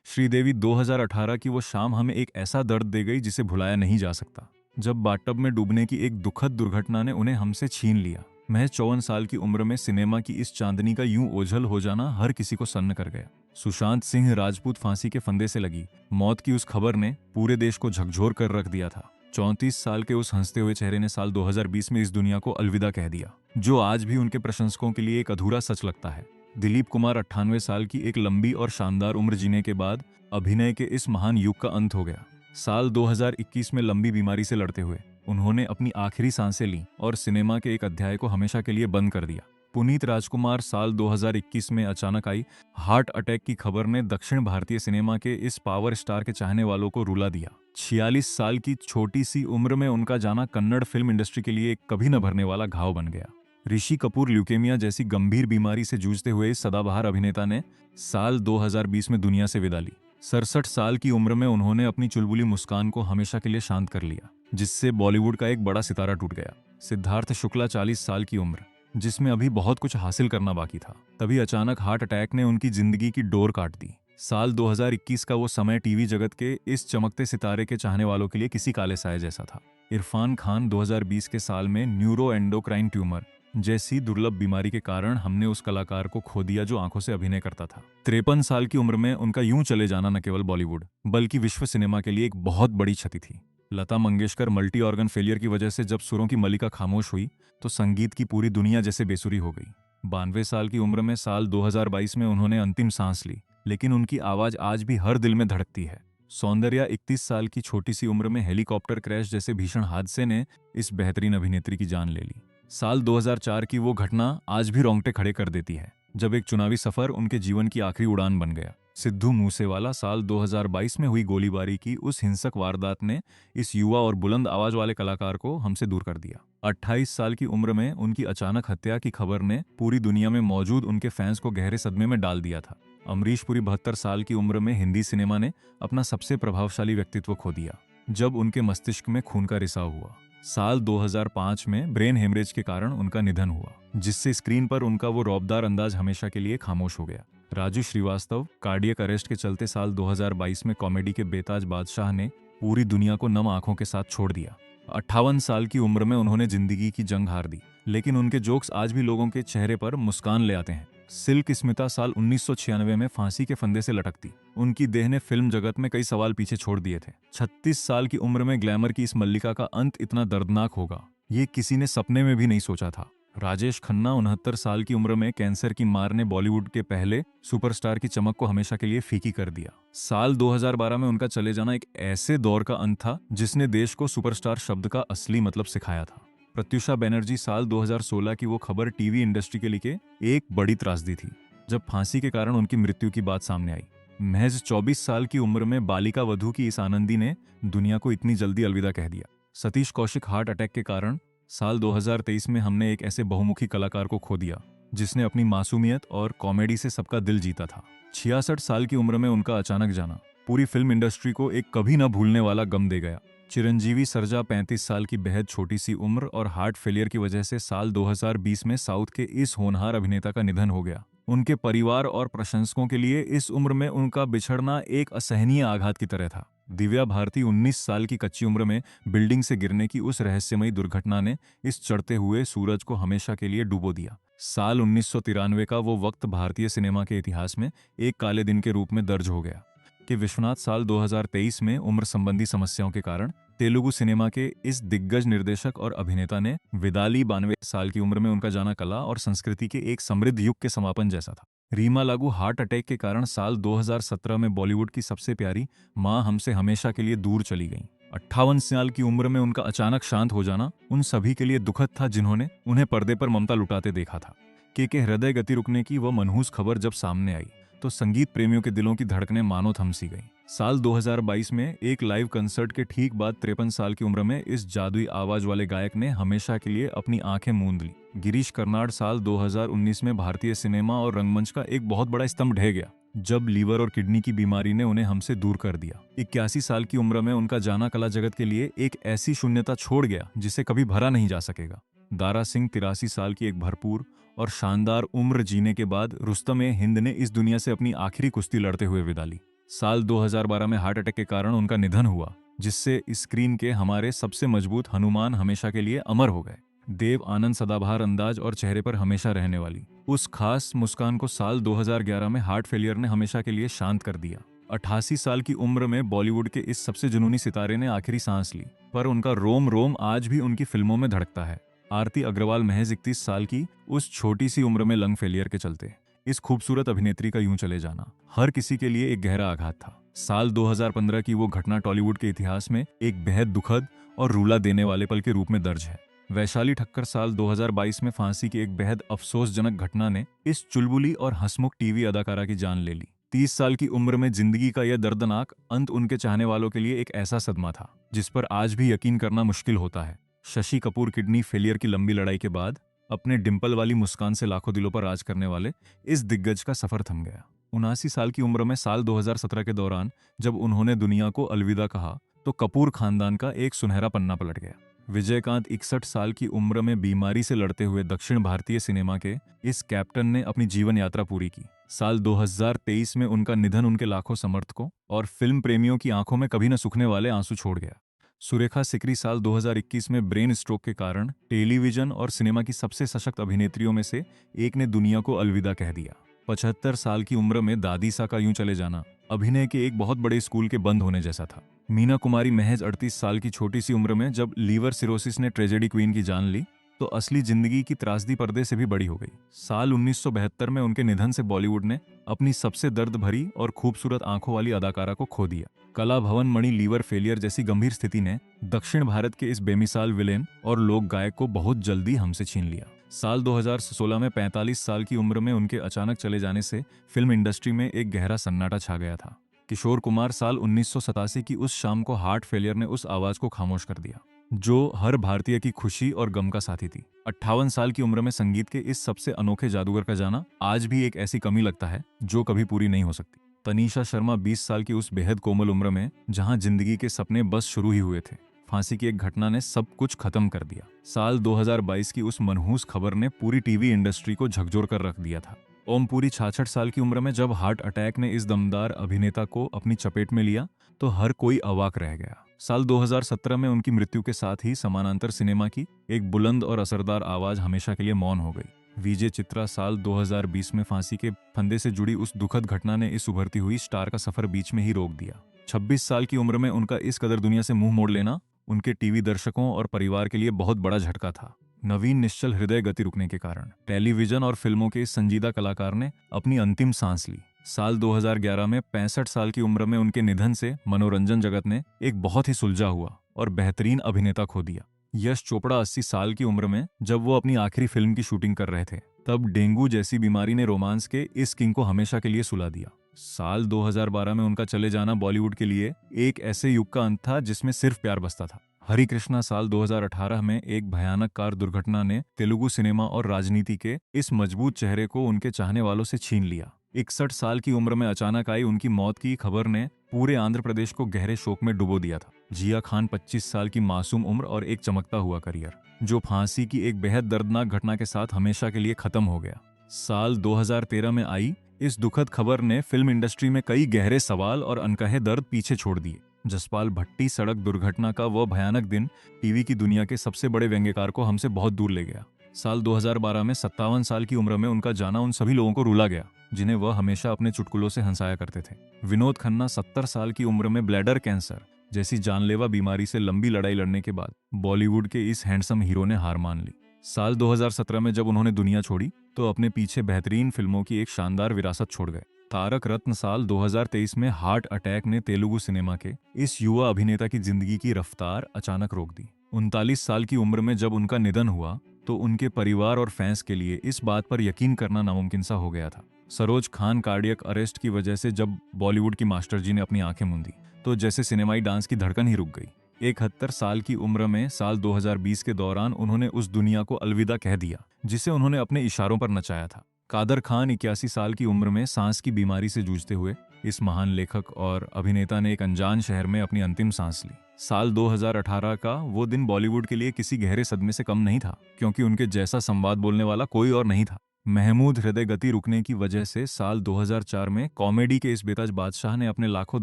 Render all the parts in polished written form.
श्रीदेवी 2018 की वो शाम हमें एक ऐसा दर्द दे गई जिसे भुलाया नहीं जा सकता। जब बाथटब में डूबने की एक दुखद दुर्घटना ने उन्हें हमसे छीन लिया। महज 54 साल की उम्र में सिनेमा की इस चांदनी का यूं ओझल हो जाना हर किसी को सन्न कर गया। सुशांत सिंह राजपूत फांसी के फंदे से लगी मौत की उस खबर ने पूरे देश को झकझोर कर रख दिया था। 34 साल के उस हंसते हुए चेहरे ने साल 2020 में इस दुनिया को अलविदा कह दिया, जो आज भी उनके प्रशंसकों के लिए एक अधूरा सच लगता है। दिलीप कुमार 98 साल की एक लंबी और शानदार उम्र जीने के बाद अभिनय के इस महान युग का अंत हो गया। साल 2021 में लंबी बीमारी से लड़ते हुए उन्होंने अपनी आखिरी सांसें लीं और सिनेमा के एक अध्याय को हमेशा के लिए बंद कर दिया। पुनीत राजकुमार साल 2021 में अचानक आई हार्ट अटैक की खबर ने दक्षिण भारतीय सिनेमा के इस पावर स्टार के चाहने वालों को रुला दिया। 46 साल की छोटी सी उम्र में उनका जाना कन्नड़ फिल्म इंडस्ट्री के लिए एक कभी न भरने वाला घाव बन गया। ऋषि कपूर ल्यूकेमिया जैसी गंभीर बीमारी से जूझते हुए इस सदाबहार अभिनेता ने साल 2020 में दुनिया से विदा ली। 67 साल की उम्र में उन्होंने अपनी चुलबुली मुस्कान को हमेशा के लिए शांत कर लिया, जिससे बॉलीवुड का एक बड़ा सितारा टूट गया। सिद्धार्थ शुक्ला 40 साल की उम्र, जिसमें अभी बहुत कुछ हासिल करना बाकी था, तभी अचानक हार्ट अटैक ने उनकी जिंदगी की डोर काट दी। साल 2021 का वो समय टीवी जगत के इस चमकते सितारे के चाहने वालों के लिए किसी काले साए जैसा था। इरफान खान 2020 के साल में न्यूरो एंडोक्राइन ट्यूमर जैसी दुर्लभ बीमारी के कारण हमने उस कलाकार को खो दिया जो आंखों से अभिनय करता था। 53 साल की उम्र में उनका यूं चले जाना न केवल बॉलीवुड बल्कि विश्व सिनेमा के लिए एक बहुत बड़ी क्षति थी। Lata Mangeshkar multi organ failure की वजह से जब सुरों की मलिका खामोश हुई तो संगीत की पूरी दुनिया जैसे बेसुरी हो गई। 92 साल की उम्र में साल 2022 में उन्होंने अंतिम सांस ली, लेकिन उनकी आवाज आज भी हर दिल में धड़कती है। सौंदर्या 31 साल की छोटी सी उम्र में हेलीकॉप्टर क्रैश जैसे भीषण हादसे ने इस बेहतरीन अभिनेत्री की जान ले ली। साल 2004 की वो घटना आज भी रोंगटे खड़े कर देती है, जब एक चुनावी सफर उनके जीवन की आखिरी उड़ान बन गया। सिद्धू मूसेवाला साल 2022 में हुई गोलीबारी की उस हिंसक वारदात ने इस युवा और बुलंद आवाज वाले कलाकार को हमसे दूर कर दिया। 28 साल की उम्र में उनकी अचानक हत्या की खबर ने पूरी दुनिया में मौजूद उनके फैंस को गहरे सदमे में डाल दिया था। अमरीश पुरी 72 साल की उम्र में हिंदी सिनेमा ने अपना सबसे प्रभावशाली व्यक्तित्व खो दिया, जब उनके मस्तिष्क में खून का रिसाव हुआ। साल 2005 में ब्रेन हेमरेज के कारण उनका निधन हुआ, जिससे स्क्रीन पर उनका वो रौबदार अंदाज हमेशा के लिए खामोश हो गया। राजू श्रीवास्तव कार्डियक अरेस्ट के चलते साल 2022 में कॉमेडी के बेताज बादशाह ने पूरी दुनिया को नम आंखों के साथ छोड़ दिया। 58 साल की उम्र में उन्होंने जिंदगी की जंग हार दी, लेकिन उनके जोक्स आज भी लोगों के चेहरे पर मुस्कान ले आते हैं। सिल्क स्मिता साल 1996 में फांसी के फंदे से लटकती। उनकी देह ने फिल्म जगत में कई सवाल पीछे छोड़ दिए थे। 36 साल की उम्र में ग्लैमर की इस मल्लिका का अंत इतना दर्दनाक होगा, ये किसी ने सपने में भी नहीं सोचा था। राजेश खन्ना 69 साल की उम्र में कैंसर की मार ने बॉलीवुड के पहले सुपरस्टार की चमक को हमेशा के लिए फीकी कर दिया। साल 2012 में उनका चले जाना एक ऐसे दौर का अंत था जिसने देश को सुपरस्टार शब्द का असली मतलब सिखाया था। प्रत्युषा बनर्जी साल 2016 की वो खबर टीवी इंडस्ट्री के लिए एक बड़ी त्रासदी थी, जब फांसी के कारण उनकी मृत्यु की बात सामने आई। महज 24 साल की उम्र में बालिका वधू की इस आनंदी ने दुनिया को इतनी जल्दी अलविदा कह दिया। सतीश कौशिक हार्ट अटैक के कारण साल 2023 में हमने एक ऐसे बहुमुखी कलाकार को खो दिया, जिसने अपनी मासूमियत और कॉमेडी से सबका दिल जीता था। 66 साल की उम्र में उनका अचानक जाना पूरी फिल्म इंडस्ट्री को एक कभी न भूलने वाला गम दे गया। चिरंजीवी सरजा 35 साल की बेहद छोटी सी उम्र और हार्ट फेलियर की वजह से साल 2020 में साउथ के इस होनहार अभिनेता का निधन हो गया। उनके परिवार और प्रशंसकों के लिए इस उम्र में उनका बिछड़ना एक असहनीय आघात की तरह था। दिव्या भारती 19 साल की कच्ची उम्र में बिल्डिंग से गिरने की उस रहस्यमयी दुर्घटना ने इस चढ़ते हुए सूरज को हमेशा के लिए डुबो दिया। साल 1993 का वो वक्त भारतीय सिनेमा के इतिहास में एक काले दिन के रूप में दर्ज हो गया कि विश्वनाथ साल 2023 में उम्र संबंधी समस्याओं के कारण तेलुगु सिनेमा के इस दिग्गज निर्देशक और अभिनेता ने विदा ली। 92 साल की उम्र में उनका जाना कला और संस्कृति के एक समृद्ध युग के समापन जैसा था। रीमा लागू हार्ट अटैक के कारण साल 2017 में बॉलीवुड की सबसे प्यारी मां हमसे हमेशा के लिए दूर चली गईं। 58 साल की उम्र में उनका अचानक शांत हो जाना उन सभी के लिए दुखद था जिन्होंने उन्हें पर्दे पर ममता लुटाते देखा था। के हृदय गति रुकने की वह मनहूस खबर जब सामने आई तो संगीत प्रेमियों के दिलों की धड़कनें मानो थम सी गईं। साल 2022 में एक लाइव कंसर्ट के ठीक बाद 53 साल की उम्र में इस जादुई आवाज वाले गायक ने हमेशा के लिए अपनी आंखें मूंद ली। गिरीश कर्नाड साल 2019 में भारतीय सिनेमा और रंगमंच का एक बहुत बड़ा स्तंभ ढह गया, जब लीवर और किडनी की बीमारी ने उन्हें हमसे दूर कर दिया। 81 साल की उम्र में उनका जाना कला जगत के लिए एक ऐसी शून्यता छोड़ गया जिसे कभी भरा नहीं जा सकेगा। दारा सिंह 83 साल की एक भरपूर और शानदार उम्र जीने के बाद रुस्तम-ए-हिंद ने इस दुनिया से अपनी आखिरी कुश्ती लड़ते हुए विदा ली। साल 2012 में हार्ट अटैक के कारण उनका निधन हुआ, जिससे स्क्रीन के हमारे सबसे मजबूत हनुमान हमेशा के लिए अमर हो गए। देव आनंद सदाबहार अंदाज और चेहरे पर हमेशा रहने वाली उस खास मुस्कान को साल 2011 में हार्ट फेलियर ने हमेशा के लिए शांत कर दिया। 88 साल की उम्र में बॉलीवुड के इस सबसे जुनूनी सितारे ने आखिरी सांस ली, पर उनका रोम रोम आज भी उनकी फिल्मों में धड़कता है। आरती अग्रवाल महज 31 साल की उस छोटी सी उम्र में लंग फेलियर के चलते इस खूबसूरत अभिनेत्री का यूं चले जाना हर किसी के लिए एक गहरा आघात था। साल 2015 की वो घटना टॉलीवुड के इतिहास में एक बेहद दुखद और रुला देने वाले पल के रूप में दर्ज है। वैशाली ठक्कर साल 2022 में फांसी की एक बेहद अफसोसजनक घटना ने इस चुलबुली और हंसमुख टीवी अदाकारा की जान ले ली। 30 साल की उम्र में जिंदगी का यह दर्दनाक अंत उनके चाहने वालों के लिए एक ऐसा सदमा था जिस पर आज भी यकीन करना मुश्किल होता है। शशि कपूर किडनी फेलियर की लंबी लड़ाई के बाद अपने डिंपल वाली मुस्कान से लाखों दिलों पर राज करने वाले इस दिग्गज का सफर थम गया। 79 साल की उम्र में साल 2017 के दौरान जब उन्होंने दुनिया को अलविदा कहा तो कपूर खानदान का एक सुनहरा पन्ना पलट गया। विजयकांत 61 साल की उम्र में बीमारी से लड़ते हुए दक्षिण भारतीय सिनेमा के इस कैप्टन ने अपनी जीवन यात्रा पूरी की। साल 2023 में उनका निधन उनके लाखों समर्थकों और फिल्म प्रेमियों की आंखों में कभी न सूखने वाले आंसू छोड़ गया। सुरेखा सिकरी साल 2021 में ब्रेन स्ट्रोक के कारण टेलीविजन और सिनेमा की सबसे सशक्त अभिनेत्रियों में से एक ने दुनिया को अलविदा कह दिया। 75 साल की उम्र में दादी सा का यूं चले जाना अभिनय के एक बहुत बड़े स्कूल के बंद होने जैसा था। मीना कुमारी महज 38 साल की छोटी सी उम्र में जब लीवर सिरोसिस ने ट्रेजेडी क्वीन की जान ली तो असली जिंदगी की त्रासदी पर्दे से भी बड़ी हो गई। साल 1972 में उनके निधन से बॉलीवुड ने अपनी सबसे दर्द भरी और खूबसूरत आंखों वाली अदाकारा को खो दिया। कला भवन मणि लीवर फेलियर जैसी गंभीर स्थिति ने दक्षिण भारत के इस बेमिसाल विलेन और लोक गायक को बहुत जल्दी हमसे छीन लिया। साल 2016 में 45 साल की उम्र में उनके अचानक चले जाने से फिल्म इंडस्ट्री में एक गहरा सन्नाटा छा गया था। किशोर कुमार साल 1987 की उस शाम को हार्ट फेलियर ने उस आवाज को खामोश कर दिया जो हर भारतीय की खुशी और गम का साथी थी। 58 साल की उम्र में संगीत के इस सबसे अनोखे जादूगर का जाना आज भी एक ऐसी कमी लगता है जो कभी पूरी नहीं हो सकती। तनीषा शर्मा 20 साल की उस बेहद कोमल उम्र में जहां जिंदगी के सपने बस शुरू ही हुए थे, फांसी की एक घटना ने सब कुछ खत्म कर दिया। साल 2022 की उस मनहूस खबर ने पूरी टीवी इंडस्ट्री को झकझोर कर रख दिया था। ओम पुरी 66 साल की उम्र में जब हार्ट अटैक ने इस दमदार अभिनेता को अपनी चपेट में लिया तो हर कोई अवाक रह गया। साल 2017 में उनकी मृत्यु के साथ ही समानांतर सिनेमा की एक बुलंद और असरदार आवाज हमेशा के लिए मौन हो गई। विजय चित्रा साल 2020 में फांसी के फंदे से जुड़ी उस दुखद घटना ने इस उभरती हुई स्टार का सफर बीच में ही रोक दिया। 26 साल की उम्र में उनका इस कदर दुनिया से मुंह मोड़ लेना उनके टीवी दर्शकों और परिवार के लिए बहुत बड़ा झटका था। नवीन निश्चल हृदय गति रुकने के कारण टेलीविजन और फिल्मों के इस संजीदा कलाकार ने अपनी अंतिम सांस ली। साल 2011 में 65 साल की उम्र में उनके निधन से मनोरंजन जगत ने एक बहुत ही सुलझा हुआ और बेहतरीन अभिनेता खो दिया। यश चोपड़ा 80 साल की उम्र में जब वो अपनी आखिरी फिल्म की शूटिंग कर रहे थे तब डेंगू जैसी बीमारी ने रोमांस के इस किंग को हमेशा के लिए सुला दिया। साल 2012 में उनका चले जाना बॉलीवुड के लिए एक ऐसे युग का अंत था जिसमें सिर्फ प्यार बसता था। हरि कृष्णा साल 2018 में एक भयानक कार दुर्घटना ने तेलुगु सिनेमा और राजनीति के इस मजबूत चेहरे को उनके चाहने वालों से छीन लिया। 61 साल की उम्र में अचानक आई उनकी मौत की खबर ने पूरे आंध्र प्रदेश को गहरे शोक में डुबो दिया था। जिया खान 25 साल की मासूम उम्र और एक चमकता हुआ करियर जो फांसी की एक बेहद दर्दनाक घटना के साथ हमेशा के लिए खत्म हो गया। साल 2013 में आई इस दुखद खबर ने फिल्म इंडस्ट्री में कई गहरे सवाल और अनकहे दर्द पीछे छोड़ दिए। जसपाल भट्टी सड़क दुर्घटना का वह भयानक दिन टीवी की दुनिया के सबसे बड़े व्यंग्यकार को हमसे बहुत दूर ले गया। साल 2012 में 57 साल की उम्र में उनका जाना उन सभी लोगों को रुला गया जिन्हें वह हमेशा अपने चुटकुलों से हंसाया करते थे। विनोद खन्ना 70 साल की उम्र में ब्लैडर कैंसर जैसी जानलेवा बीमारी से लंबी लड़ाई लड़ने के बाद बॉलीवुड के इस हैंडसम हीरो ने हार मान ली। साल 2017 में जब उन्होंने दुनिया छोड़ी तो अपने पीछे बेहतरीन फिल्मों की एक शानदार विरासत छोड़ गए। तारक रत्न साल 2023 में हार्ट अटैक ने तेलुगु सिनेमा के इस युवा अभिनेता की जिंदगी की रफ्तार अचानक रोक दी। 39 साल की उम्र में जब उनका निधन हुआ तो उनके परिवार और फैंस के लिए इस बात पर यकीन करना नामुमकिन सा हो गया था। सरोज खान कार्डियक अरेस्ट की वजह से जब बॉलीवुड की मास्टर जी ने अपनी आंखें मूंदी तो जैसे सिनेमाई डांस की धड़कन ही रुक गई। 71 साल की उम्र में साल 2020 के दौरान उन्होंने उस दुनिया को अलविदा कह दिया जिसे उन्होंने अपने इशारों पर नचाया था। कादर खान 81 साल की उम्र में सांस की बीमारी से जूझते हुए इस महान लेखक और अभिनेता ने एक अनजान शहर में अपनी अंतिम सांस ली। साल 2018 का वो दिन बॉलीवुड के लिए किसी गहरे सदमे से कम नहीं था क्योंकि उनके जैसा संवाद बोलने वाला कोई और नहीं था। महमूद हृदय गति रुकने की वजह से साल 2004 में कॉमेडी के इस बेताज बादशाह ने अपने लाखों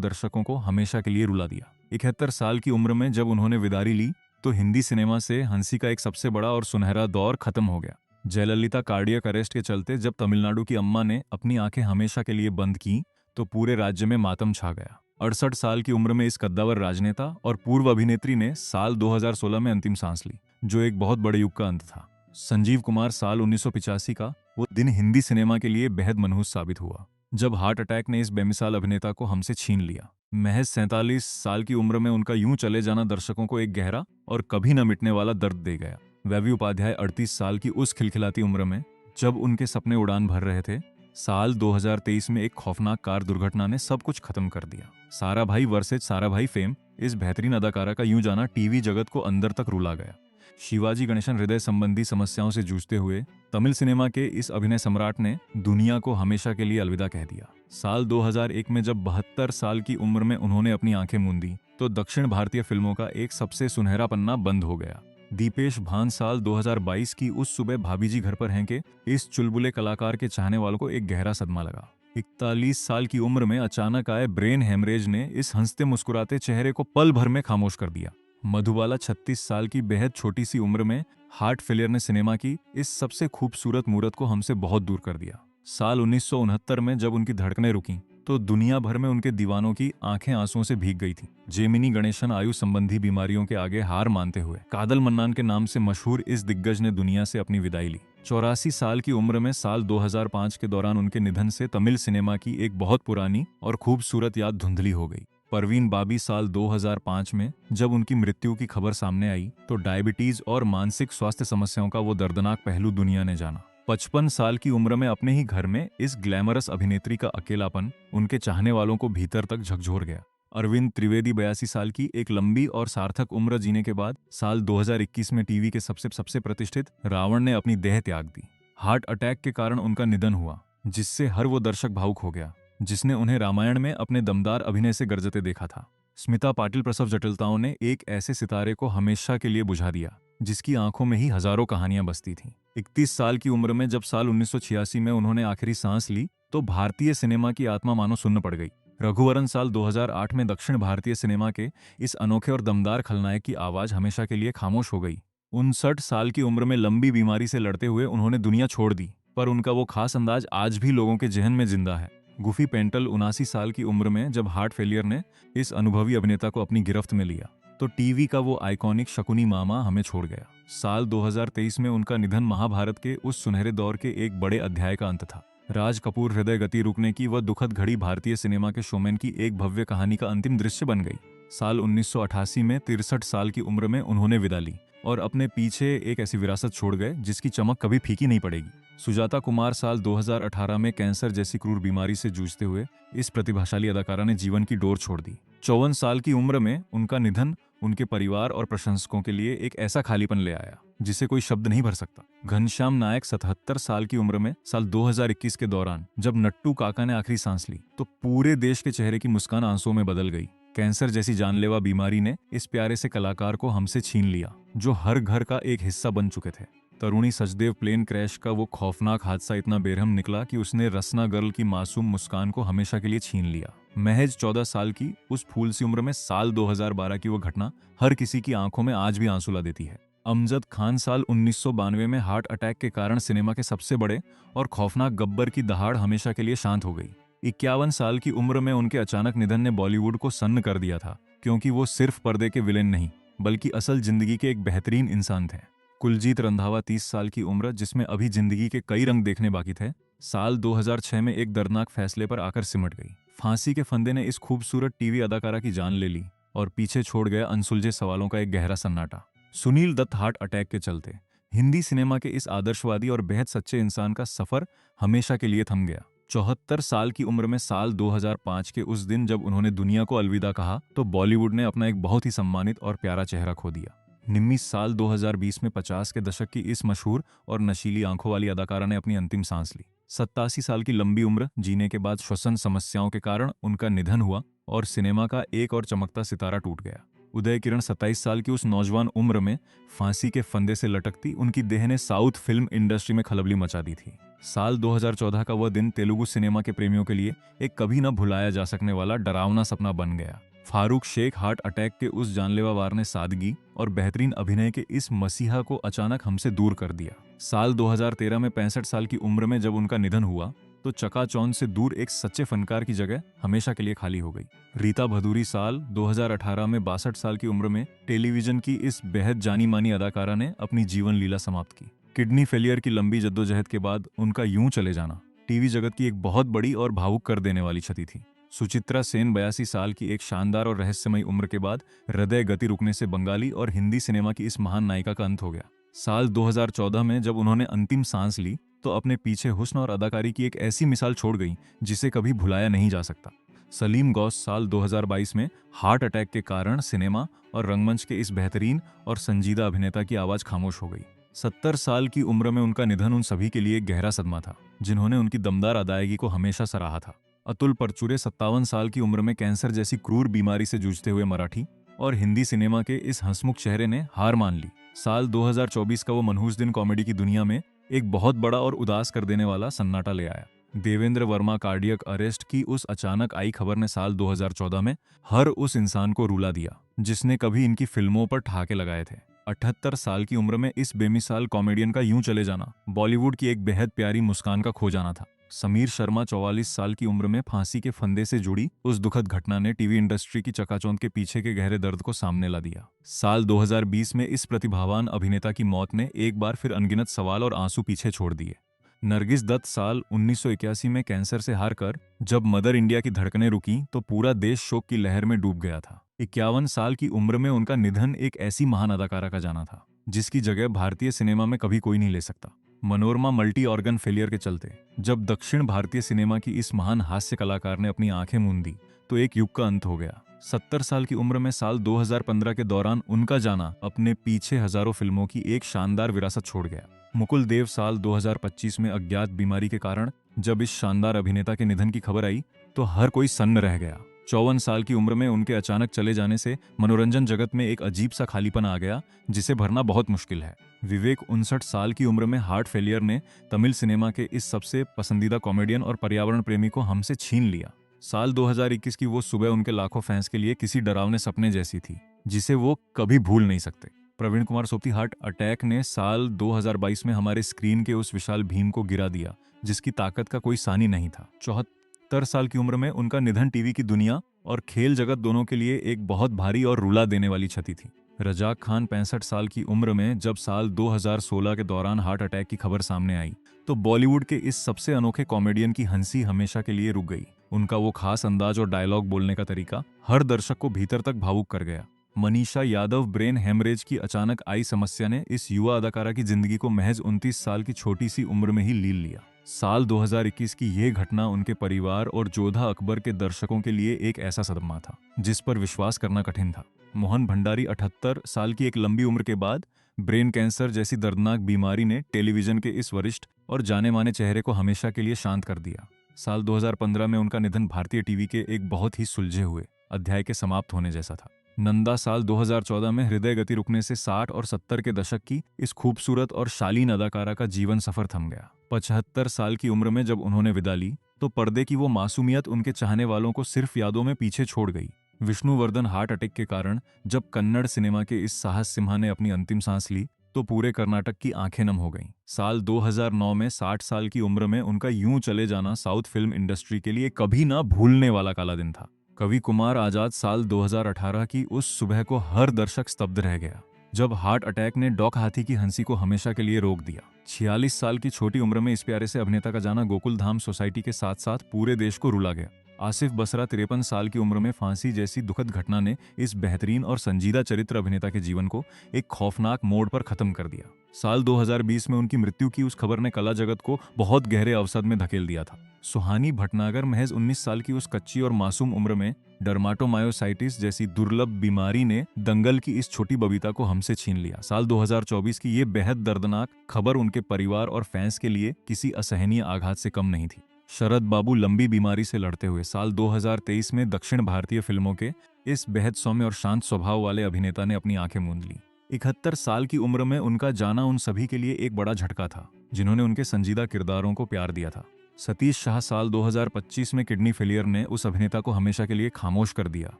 दर्शकों को हमेशा के लिए रुला दिया। 71 साल की उम्र में जब उन्होंने विदाई ली तो हिंदी सिनेमा से हंसी का एक सबसे बड़ा और सुनहरा दौर खत्म हो गया। जयललिता कार्डियक अरेस्ट के चलते जब तमिलनाडु की अम्मा ने अपनी आंखें हमेशा के लिए बंद की तो पूरे राज्य में मातम छा गया। 68 साल की उम्र में इस कद्दावर राजनेता और पूर्व अभिनेत्री ने साल 2016 में अंतिम सांस ली, जो एक बहुत बड़े युग का अंत था। संजीव कुमार साल 1985 का वो दिन हिंदी सिनेमा के लिए बेहद मनहूस साबित हुआ, जब हार्ट अटैक ने इस बेमिसाल अभिनेता को हमसे छीन लिया। महज 47 साल की उम्र में उनका यूं चले जाना दर्शकों को एक गहरा और कभी न मिटने वाला दर्द दे गया। वैवी उपाध्याय 38 साल की उस खिलखिलाती उम्र में जब उनके सपने उड़ान भर रहे थे, साल 2023 में एक खौफनाक कार दुर्घटना ने सब कुछ खत्म कर दिया। सारा भाई वर्सेज सारा भाई फेम, इस बेहतरीन अदाकारा का यूं जाना टीवी जगत को अंदर तक रुला गया। शिवाजी गणेशन हृदय संबंधी समस्याओं से जूझते हुए तमिल सिनेमा के इस अभिनय सम्राट ने दुनिया को हमेशा के लिए अलविदा कह दिया। साल 2001 में जब 72 साल की उम्र में उन्होंने अपनी आंखें मूंदी तो दक्षिण भारतीय फिल्मों का एक सबसे सुनहरा पन्ना बंद हो गया। दीपेश भान साल 2022 की उस सुबह भाभी जी घर पर हैं के इस चुलबुले कलाकार के चाहने वालों को एक गहरा सदमा लगा। 41 साल की उम्र में अचानक आए ब्रेन हेमरेज ने इस हंसते मुस्कुराते चेहरे को पल भर में खामोश कर दिया। मधुबाला 36 साल की बेहद छोटी सी उम्र में हार्ट फेलियर ने सिनेमा की इस सबसे खूबसूरत मूरत को हमसे बहुत दूर कर दिया। साल 1969 में जब उनकी धड़कनें रुकीं तो दुनिया भर में उनके दीवानों की आंखें आंसुओं से भीग गई थीं। जेमिनी गणेशन आयु संबंधी बीमारियों के आगे हार मानते हुए कादल मन्नान के नाम से मशहूर इस दिग्गज ने दुनिया से अपनी विदाई ली। 84 साल की उम्र में साल 2005 के दौरान उनके निधन से तमिल सिनेमा की एक बहुत पुरानी और खूबसूरत याद धुंधली हो गई। परवीन बाबी साल 2005 में जब उनकी मृत्यु की खबर सामने आई तो डायबिटीज और मानसिक स्वास्थ्य समस्याओं का वो दर्दनाक पहलू दुनिया ने जाना। 55 साल की उम्र में अपने ही घर में इस ग्लैमरस अभिनेत्री का अकेलापन उनके चाहने वालों को भीतर तक झकझोर गया। अरविंद त्रिवेदी 82 साल की एक लंबी और सार्थक उम्र जीने के बाद साल 2021 में टीवी के सबसे प्रतिष्ठित रावण ने अपनी देह त्याग दी। हार्ट अटैक के कारण उनका निधन हुआ, जिससे हर वो दर्शक भावुक हो गया जिसने उन्हें रामायण में अपने दमदार अभिनय से गरजते देखा था। स्मिता पाटिल प्रसव जटिलताओं ने एक ऐसे सितारे को हमेशा के लिए बुझा दिया जिसकी आंखों में ही हजारों कहानियां बसती थीं। 31 साल की उम्र में जब साल 1986 में उन्होंने आखिरी सांस ली तो भारतीय सिनेमा की आत्मा मानो सुन्न पड़ गई। रघुवरन साल 2008 में दक्षिण भारतीय सिनेमा के इस अनोखे और दमदार खलनायक की आवाज हमेशा के लिए खामोश हो गई। 59 साल की उम्र में लंबी बीमारी से लड़ते हुए उन्होंने दुनिया छोड़ दी, पर उनका वो खास अंदाज आज भी लोगों के जहन में जिंदा है। गुफी पेंटल 79 साल की उम्र में जब हार्ट फेलियर ने इस अनुभवी अभिनेता को अपनी गिरफ्त में लिया तो टीवी का वो आइकॉनिक शकुनी मामा हमें छोड़ गया। साल 2023 में उनका निधन महाभारत के उस सुनहरे दौर के एक बड़े अध्याय का अंत था। राज कपूर हृदय गति रुकने की वह दुखद घड़ी भारतीय सिनेमा के शोमैन की एक भव्य कहानी का अंतिम दृश्य बन गई। साल 1988 में 63 साल की उम्र में उन्होंने विदा ली और अपने पीछे एक ऐसी विरासत छोड़ गए जिसकी चमक कभी फीकी नहीं पड़ेगी। सुजाता कुमार साल 2018 में कैंसर जैसी क्रूर बीमारी से जूझते हुए इस प्रतिभाशाली अदाकारा ने जीवन की डोर छोड़ दी। 54 साल की उम्र में उनका निधन उनके परिवार और प्रशंसकों के लिए एक ऐसा खालीपन ले आया जिसे कोई शब्द नहीं भर सकता। घनश्याम नायक 77 साल की उम्र में साल 2021 के दौरान जब नट्टू काका ने आखिरी सांस ली तो पूरे देश के चेहरे की मुस्कान आंसुओं में बदल गई। कैंसर जैसी जानलेवा बीमारी ने इस प्यारे से कलाकार को हमसे छीन लिया जो हर घर का एक हिस्सा बन चुके थे। तरुणी सचदेव प्लेन क्रैश का वो खौफनाक हादसा इतना बेरहम निकला कि उसने रसना गर्ल की मासूम मुस्कान को हमेशा के लिए छीन लिया। महज 14 साल की उस फूल सी उम्र में साल 2012 की वो घटना हर किसी की आंखों में आज भी आंसू ला देती है। अमजद खान साल 1992 में हार्ट अटैक के कारण सिनेमा के सबसे बड़े और खौफनाक गब्बर की दहाड़ हमेशा के लिए शांत हो गई। 51 साल की उम्र में उनके अचानक निधन ने बॉलीवुड को सन्न कर दिया था, क्योंकि वो सिर्फ पर्दे के विलेन नहीं बल्कि असल जिंदगी के एक बेहतरीन इंसान थे। कुलजीत रंधावा 30 साल की उम्र जिसमें अभी जिंदगी के कई रंग देखने बाकी थे, साल 2006 में एक दर्दनाक फैसले पर आकर सिमट गई। फांसी के फंदे ने इस खूबसूरत टीवी अदाकारा की जान ले ली और पीछे छोड़ गया अनसुलझे सवालों का एक गहरा सन्नाटा। सुनील दत्त हार्ट अटैक के चलते हिंदी सिनेमा के इस आदर्शवादी और बेहद सच्चे इंसान का सफर हमेशा के लिए थम गया। 74 साल की उम्र में साल 2005 के उस दिन जब उन्होंने दुनिया को अलविदा कहा तो बॉलीवुड ने अपना एक बहुत ही सम्मानित और प्यारा चेहरा खो दिया। 19 साल 2020 में 50 के दशक की इस मशहूर और नशीली आंखों वाली अदाकारा ने अपनी अंतिम सांस ली। 87 साल की लंबी उम्र जीने के बाद श्वसन समस्याओं के कारण उनका निधन हुआ और सिनेमा का एक और चमकता सितारा टूट गया। उदय किरण 27 साल की उस नौजवान उम्र में फांसी के फंदे से लटकती उनकी देह ने साउथ फिल्म इंडस्ट्री में खलबली मचा दी थी। साल 2014 का वह दिन तेलुगु सिनेमा के प्रेमियों के लिए एक कभी न भुलाया जा सकने वाला डरावना सपना बन गया। फारूक शेख हार्ट अटैक के उस जानलेवा वार ने सादगी और बेहतरीन अभिनय के इस मसीहा को अचानक हमसे दूर कर दिया। साल 2013 में 65 साल की उम्र में जब उनका निधन हुआ तो चकाचौंध से दूर एक सच्चे फनकार की जगह हमेशा के लिए खाली हो गई। रीता भदूरी साल 2018 में 62 साल की उम्र में टेलीविजन की इस बेहद जानी मानी अदाकारा ने अपनी जीवन लीला समाप्त की। किडनी फेलियर की लंबी जद्दोजहद के बाद उनका यूं चले जाना टीवी जगत की एक बहुत बड़ी और भावुक कर देने वाली क्षति थी। सुचित्रा सेन 82 साल की एक शानदार और रहस्यमयी उम्र के बाद हृदय गति रुकने से बंगाली और हिंदी सिनेमा की इस महान नायिका का अंत हो गया। साल 2014 में जब उन्होंने अंतिम सांस ली तो अपने पीछे हुस्न और अदाकारी की एक ऐसी मिसाल छोड़ गई जिसे कभी भुलाया नहीं जा सकता। सलीम गौस साल 2022 में हार्ट अटैक के कारण सिनेमा और रंगमंच के इस बेहतरीन और संजीदा अभिनेता की आवाज खामोश हो गई। 70 साल की उम्र में उनका निधन उन सभी के लिए एक गहरा सदमा था जिन्होंने उनकी दमदार अदायगी को हमेशा सराहा था। अतुल परचुरे 57 साल की उम्र में कैंसर जैसी क्रूर बीमारी से जूझते हुए मराठी और हिंदी सिनेमा के इस हंसमुख चेहरे ने हार मान ली। साल 2024 का वो मनहूस दिन कॉमेडी की दुनिया में एक बहुत बड़ा और उदास कर देने वाला सन्नाटा ले आया। देवेंद्र वर्मा कार्डियक अरेस्ट की उस अचानक आई खबर ने साल 2014 में हर उस इंसान को रुला दिया जिसने कभी इनकी फिल्मों पर ठहाके लगाए थे। 78 साल की उम्र में इस बेमिसाल कॉमेडियन का यूं चले जाना बॉलीवुड की एक बेहद प्यारी मुस्कान का खो जाना था। समीर शर्मा 44 साल की उम्र में फांसी के फंदे से जुड़ी उस दुखद घटना ने टीवी इंडस्ट्री की चकाचौंध के पीछे के गहरे दर्द को सामने ला दिया। साल 2020 में इस प्रतिभावान अभिनेता की मौत ने एक बार फिर अनगिनत सवाल और आंसू पीछे छोड़ दिए। नरगिस दत्त साल 1981 में कैंसर से हार कर जब मदर इंडिया की धड़कनें रुकी तो पूरा देश शोक की लहर में डूब गया था। 51 साल की उम्र में उनका निधन एक ऐसी महान अदाकारा का जाना था जिसकी जगह भारतीय सिनेमा में कभी कोई नहीं ले सकता। मनोरमा मल्टी ऑर्गन फेलियर के चलते जब दक्षिण भारतीय सिनेमा की इस महान हास्य कलाकार ने अपनी आंखें मूंद दी तो एक युग का अंत हो गया। 70 साल की उम्र में साल 2015 के दौरान उनका जाना अपने पीछे हजारों फिल्मों की एक शानदार विरासत छोड़ गया। मुकुल देव साल 2025 में अज्ञात बीमारी के कारण जब इस शानदार अभिनेता के निधन की खबर आई तो हर कोई सन्न रह गया। 54 साल की उम्र में उनके अचानक चले जाने से मनोरंजन जगत में एक अजीब सा खालीपन आ गया जिसे भरना बहुत मुश्किल है। विवेक 59 साल की उम्र में हार्ट फेलियर ने तमिल सिनेमा के इस सबसे पसंदीदा कॉमेडियन और पर्यावरण प्रेमी को हमसे छीन लिया। साल 2021 की वो सुबह उनके लाखों फैंस के लिए किसी डरावने सपने जैसी थी जिसे वो कभी भूल नहीं सकते। प्रवीण कुमार सोपती हार्ट अटैक ने साल 2022 में हमारे स्क्रीन के उस विशाल भीम को गिरा दिया जिसकी ताकत का कोई सानी नहीं था। 74 साल की उम्र में उनका निधन टीवी की दुनिया और खेल जगत दोनों के लिए एक बहुत भारी और रुला देने वाली क्षति थी। रजाक खान 65 साल की उम्र में जब साल 2016 के दौरान हार्ट अटैक की खबर सामने आई तो बॉलीवुड के इस सबसे अनोखे कॉमेडियन की हंसी हमेशा के लिए रुक गई। उनका वो खास अंदाज और डायलॉग बोलने का तरीका हर दर्शक को भीतर तक भावुक कर गया। मनीषा यादव ब्रेन हेमरेज की अचानक आई समस्या ने इस युवा अदाकारा की जिंदगी को महज 29 साल की छोटी सी उम्र में ही लील लिया। साल 2021 की ये घटना उनके परिवार और जोधा अकबर के दर्शकों के लिए एक ऐसा सदमा था जिस पर विश्वास करना कठिन था। मोहन भंडारी 78 साल की एक लंबी उम्र के बाद ब्रेन कैंसर जैसी दर्दनाक बीमारी ने टेलीविजन के इस वरिष्ठ और जाने माने चेहरे को हमेशा के लिए शांत कर दिया। साल 2015 में उनका निधन भारतीय टीवी के एक बहुत ही सुलझे हुए अध्याय के समाप्त होने जैसा था। नंदा साल 2014 में हृदय गति रुकने से 60 और 70 के दशक की इस खूबसूरत और शालीन अदाकारा का जीवन सफर थम गया। 75 साल की उम्र में जब उन्होंने विदा ली तो पर्दे की वो मासूमियत उनके चाहने वालों को सिर्फ यादों में पीछे छोड़ गई। विष्णुवर्धन हार्ट अटैक के कारण जब कन्नड़ सिनेमा के इस साहस सिम्हा ने अपनी अंतिम सांस ली तो पूरे कर्नाटक की आंखें नम हो गईं। साल 2009 में 60 साल की उम्र में उनका यूं चले जाना साउथ फिल्म इंडस्ट्री के लिए कभी ना भूलने वाला काला दिन था। कवि कुमार आजाद साल 2018 की उस सुबह को हर दर्शक स्तब्ध रह गया जब हार्ट अटैक ने डॉक हाथी की हंसी को हमेशा के लिए रोक दिया। 46 साल की छोटी उम्र में इस प्यारे से अभिनेता का जाना गोकुल धाम सोसाइटी के साथ साथ पूरे देश को रुला गया। आसिफ बसरा 53 साल की उम्र में फांसी जैसी दुखद घटना ने इस बेहतरीन और संजीदा चरित्र अभिनेता के जीवन को एक खौफनाक मोड़ पर खत्म कर दिया। साल 2020 में उनकी मृत्यु की उस खबर ने कला जगत को बहुत गहरे अवसाद में धकेल दिया था। सुहानी भटनागर महज 19 साल की उस कच्ची और मासूम उम्र में डर्माटोमायोसाइटिस जैसी दुर्लभ बीमारी ने दंगल की इस छोटी बबीता को हमसे छीन लिया। साल 2024 की ये बेहद दर्दनाक खबर उनके परिवार और फैंस के लिए किसी असहनीय आघात से कम नहीं थी। शरद बाबू लंबी बीमारी से लड़ते हुए साल 2023 में दक्षिण भारतीय फिल्मों के इस बेहद सौम्य और शांत स्वभाव वाले अभिनेता ने अपनी आंखें मूंद ली। 71 साल की उम्र में उनका जाना उन सभी के लिए एक बड़ा झटका था जिन्होंने उनके संजीदा किरदारों को प्यार दिया था। सतीश शाह साल 2025 में किडनी फेलियर ने उस अभिनेता को हमेशा के लिए खामोश कर दिया